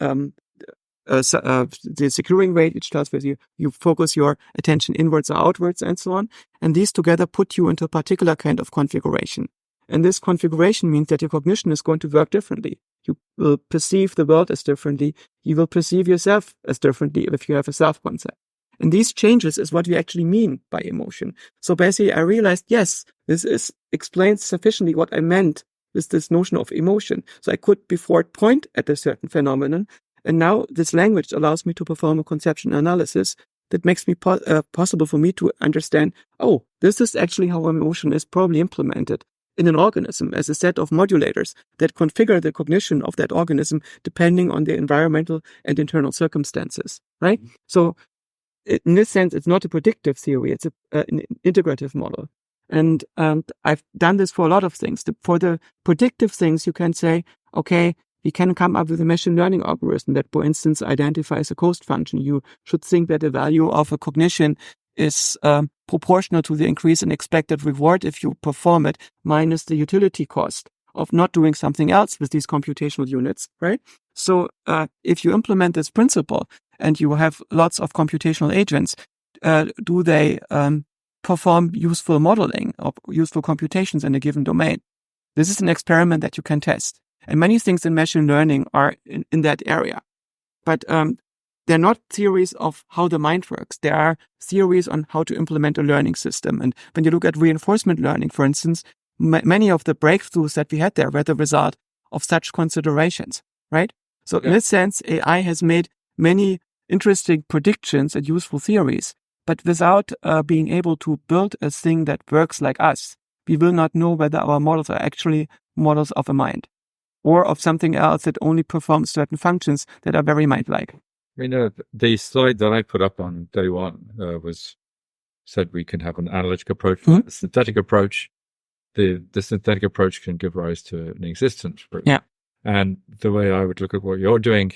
the securing rate, which tells whether you focus your attention inwards or outwards and so on. And these together put you into a particular kind of configuration. And this configuration means that your cognition is going to work differently. You will perceive the world as differently. You will perceive yourself as differently if you have a self-concept. And these changes is what we actually mean by emotion. So basically, I realized, yes, this explains sufficiently what I meant with this notion of emotion. So I could before point at a certain phenomenon. And now this language allows me to perform a conceptual analysis that makes me possible for me to understand, oh, this is actually how emotion is probably implemented in an organism as a set of modulators that configure the cognition of that organism depending on the environmental and internal circumstances, right? So in this sense, it's not a predictive theory, it's an integrative model. And I've done this for a lot of things. For the predictive things, you can say, okay, we can come up with a machine learning algorithm that, for instance, identifies a cost function. You should think that the value of a cognition is proportional to the increase in expected reward if you perform it, minus the utility cost of not doing something else with these computational units, right? So if you implement this principle and you have lots of computational agents, do they perform useful modeling or useful computations in a given domain? This is an experiment that you can test. And many things in machine learning are in that area. But they're not theories of how the mind works. There are theories on how to implement a learning system. And when you look at reinforcement learning, for instance, many of the breakthroughs that we had there were the result of such considerations, right? So in this sense, AI has made many interesting predictions and useful theories, but without being able to build a thing that works like us, we will not know whether our models are actually models of a mind or of something else that only performs certain functions that are very mind-like. The slide that I put up on day one said we can have an analytic approach, a synthetic approach. The synthetic approach can give rise to an existence proof. Yeah. And the way I would look at what you're doing,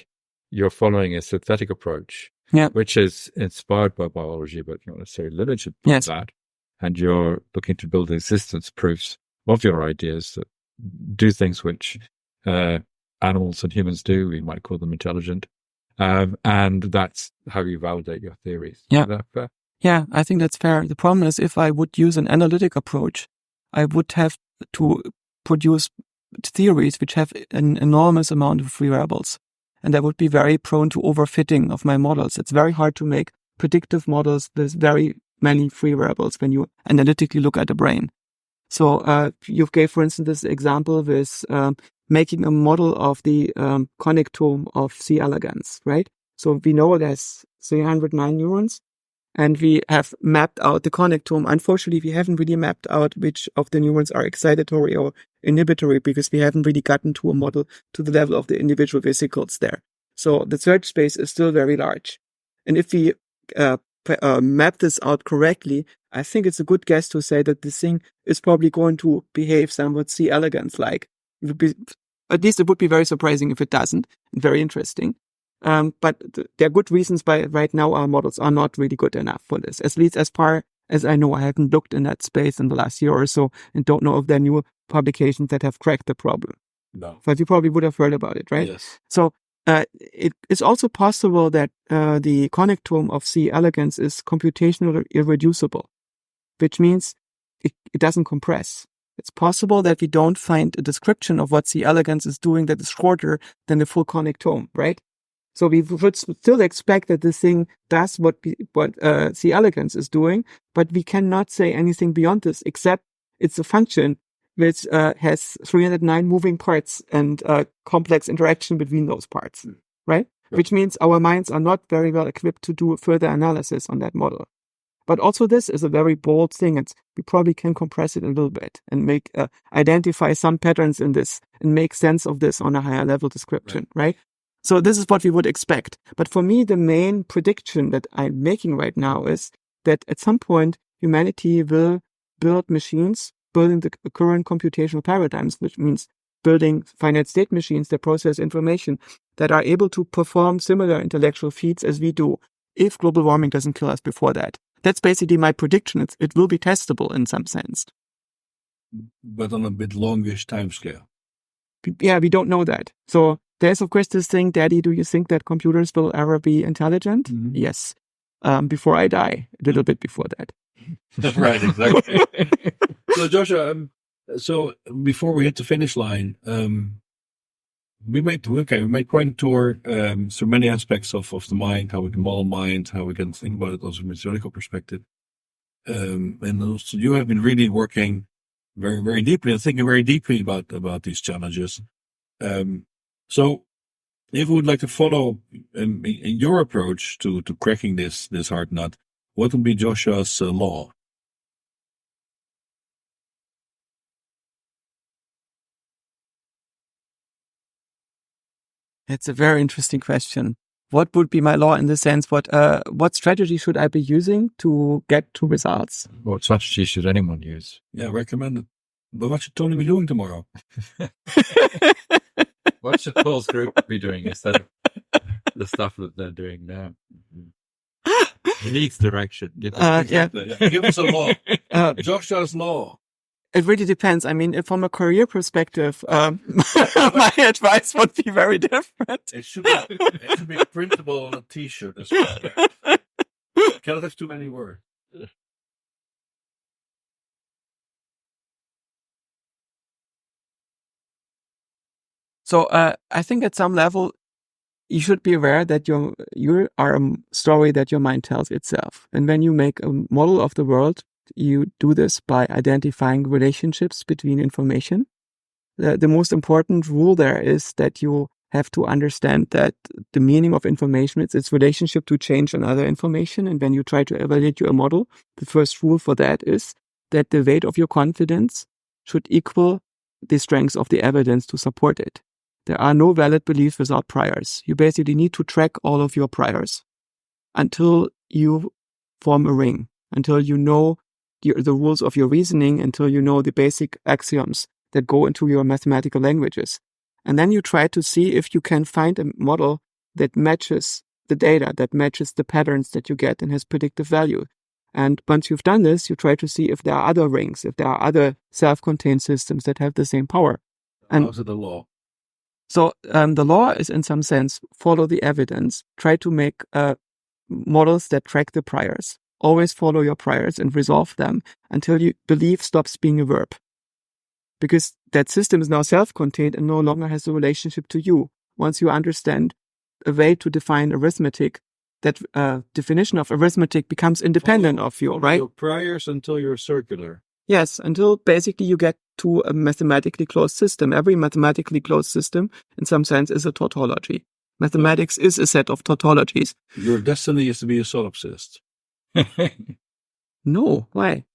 you're following a synthetic approach, which is inspired by biology, but not necessarily limited by that. And you're looking to build existence proofs of your ideas that do things which animals and humans do. We might call them intelligent. And that's how you validate your theories. Yeah. Is that fair? Yeah, I think that's fair. The problem is if I would use an analytic approach, I would have to produce theories which have an enormous amount of free variables. And I would be very prone to overfitting of my models. It's very hard to make predictive models with very many free variables when you analytically look at the brain. So you gave, for instance, this example with making a model of the connectome of C. elegans, right? So we know there's 309 neurons, and we have mapped out the connectome. Unfortunately, we haven't really mapped out which of the neurons are excitatory or inhibitory, because we haven't really gotten to a model to the level of the individual vesicles there. So the search space is still very large. And if we map this out correctly, I think it's a good guess to say that this thing is probably going to behave somewhat C. elegans-like. At least it would be very surprising if it doesn't, and very interesting. But there are good reasons why right now our models are not really good enough for this. At least as far as I know, I haven't looked in that space in the last year or so and don't know if there are new publications that have cracked the problem. No. But you probably would have heard about it, right? Yes. So it's also possible that the connectome of C. elegans is computationally irreducible, which means it doesn't compress. It's possible that we don't find a description of what C. elegans is doing that is shorter than the full connectome, right? So we would still expect that this thing does what C. elegans is doing, but we cannot say anything beyond this, except it's a function which has 309 moving parts and complex interaction between those parts, right? Yeah. Which means our minds are not very well equipped to do further analysis on that model. But also this is a very bold thing, and we probably can compress it a little bit and make identify some patterns in this and make sense of this on a higher level description, right? So this is what we would expect. But for me, the main prediction that I'm making right now is that at some point, humanity will build machines, building the current computational paradigms, which means building finite state machines that process information, that are able to perform similar intellectual feats as we do, if global warming doesn't kill us before that. That's basically my prediction. It will be testable in some sense. But on a bit longish timescale. Yeah, we don't know that. So there's, of course, this thing, Daddy, do you think that computers will ever be intelligent? Mm-hmm. Yes. Before I die, a little bit before that. Right, exactly. So, Joscha, so before we hit the finish line, we made quite a tour through many aspects of the mind, how we can model mind, how we can think about it also from a theoretical perspective. And also you have been really working very, very deeply and thinking very deeply about these challenges. So if we would like to follow in your approach to cracking this hard nut, what would be Joscha's law? It's a very interesting question. What would be my law in the sense, what strategy should I be using to get to results? What strategy should anyone use? Yeah, recommend it. But what should Tony be doing tomorrow? What should Paul's group be doing instead of the stuff that they're doing now? It needs direction. Yeah. Give us a law. Joscha's law. It really depends. I mean, if from a career perspective, my advice would be very different. It should be printable on a T-shirt as well. Cannot have too many words. So I think at some level, you should be aware that you are a story that your mind tells itself. And when you make a model of the world, you do this by identifying relationships between information. The most important rule there is that you have to understand that the meaning of information is its relationship to change and other information. And when you try to evaluate your model, the first rule for that is that the weight of your confidence should equal the strength of the evidence to support it. There are no valid beliefs without priors. You basically need to track all of your priors until you form a ring, until you know the rules of your reasoning, until you know the basic axioms that go into your mathematical languages. And then you try to see if you can find a model that matches the data, that matches the patterns that you get and has predictive value. And once you've done this, you try to see if there are other rings, if there are other self-contained systems that have the same power. And how's it the law? So the law is, in some sense, follow the evidence. Try to make models that track the priors. Always follow your priors and resolve them until you belief stops being a verb. Because that system is now self-contained and no longer has a relationship to you. Once you understand a way to define arithmetic, that definition of arithmetic becomes independent of you, right? Your priors until you're circular. Yes, until basically you get to a mathematically closed system. Every mathematically closed system, in some sense, is a tautology. Mathematics is a set of tautologies. Your destiny is to be a solipsist. No, why?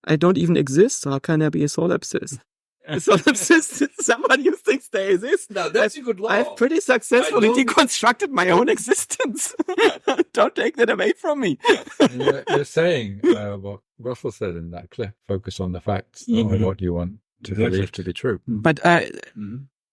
I don't even exist, so how can I be a solipsist? A solipsist is somebody who thinks they exist. Now, that's a good law. I've pretty successfully deconstructed my own existence. Don't take that away from me. You're saying what Russell said in that clip, focus on the facts, not on what you want to believe to be true. But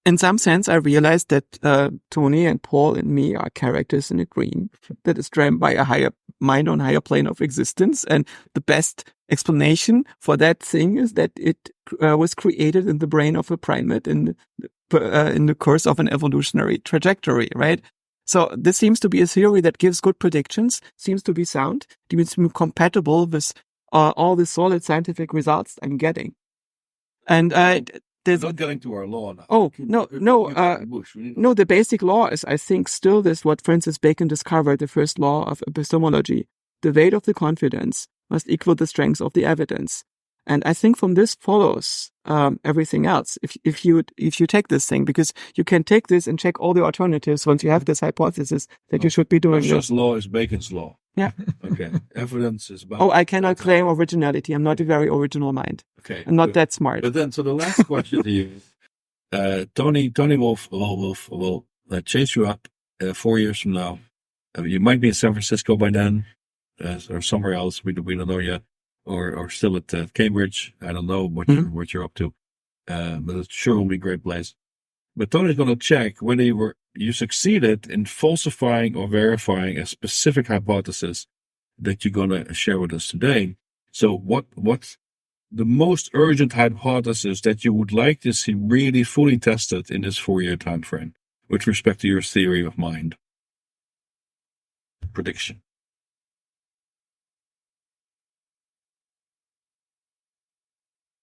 in some sense, I realized that Tony and Paul and me are characters in a dream that is driven by a higher mind on higher plane of existence. And the best explanation for that thing is that it was created in the brain of a primate in the course of an evolutionary trajectory, right? So this seems to be a theory that gives good predictions, seems to be sound, seems to be compatible with all the solid scientific results I'm getting. And There's not getting to our law now. Oh, no. The basic law is, I think, still this, what Francis Bacon discovered, the first law of epistemology. The weight of the confidence must equal the strength of the evidence. And I think from this follows everything else. If you take this thing, because you can take this and check all the alternatives once you have this hypothesis that you should be doing this. Joscha's law is Bacon's law. Yeah. Okay. Evidence is about. Oh, I cannot claim originality. I'm not a very original mind. Okay. I'm not that smart. But then, so the last question to you, Tony will chase you up 4 years from now. You might be in San Francisco by then, or somewhere else. We don't know yet, or still at Cambridge. I don't know what you're up to, but it sure will be a great place. But Tony's going to check whether you succeeded in falsifying or verifying a specific hypothesis that you're going to share with us today. So what's the most urgent hypothesis that you would like to see really fully tested in this 4-year time frame with respect to your theory of mind? Prediction.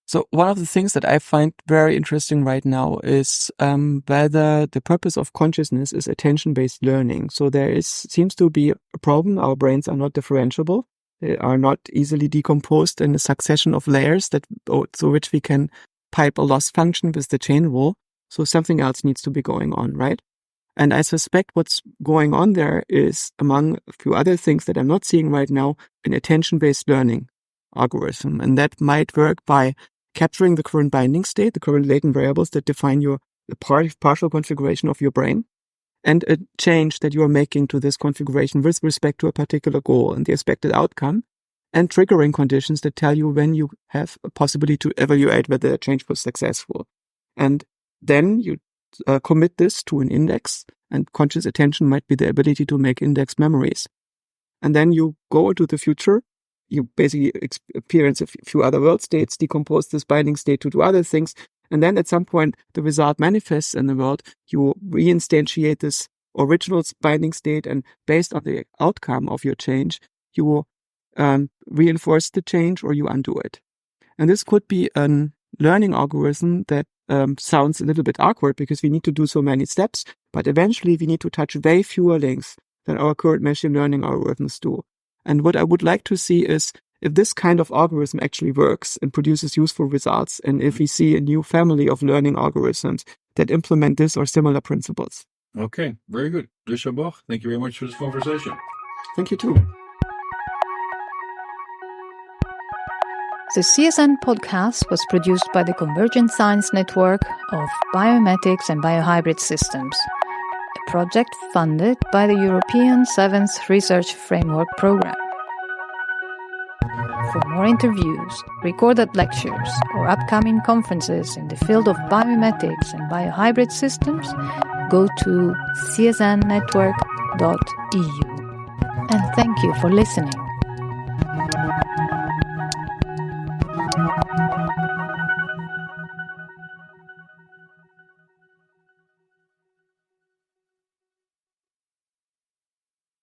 So one of the things that I find very interesting right now is whether the purpose of consciousness is attention-based learning. So there seems to be a problem. Our brains are not differentiable. They are not easily decomposed in a succession of layers through which we can pipe a loss function with the chain rule. So something else needs to be going on, right? And I suspect what's going on there is, among a few other things that I'm not seeing right now, an attention-based learning algorithm. And that might work by capturing the current binding state, the current latent variables that define the partial configuration of your brain, and a change that you are making to this configuration with respect to a particular goal and the expected outcome, and triggering conditions that tell you when you have a possibility to evaluate whether the change was successful. And then you commit this to an index, and conscious attention might be the ability to make index memories. And then you go into the future. You basically experience a few other world states, decompose this binding state to do other things, and then at some point the result manifests in the world. You reinstantiate this original binding state, and based on the outcome of your change, you reinforce the change or you undo it. And this could be a learning algorithm that sounds a little bit awkward because we need to do so many steps, but eventually we need to touch way fewer links than our current machine learning algorithms do. And what I would like to see is if this kind of algorithm actually works and produces useful results, and if we see a new family of learning algorithms that implement this or similar principles. Okay, very good. Joscha Bach, thank you very much for this conversation. Thank you too. The CSN podcast was produced by the Convergent Science Network of Biomimetics and Biohybrid Systems, a project funded by the European 7th Research Framework Programme. For more interviews, recorded lectures, or upcoming conferences in the field of biomimetics and biohybrid systems, go to csnnetwork.eu. And thank you for listening.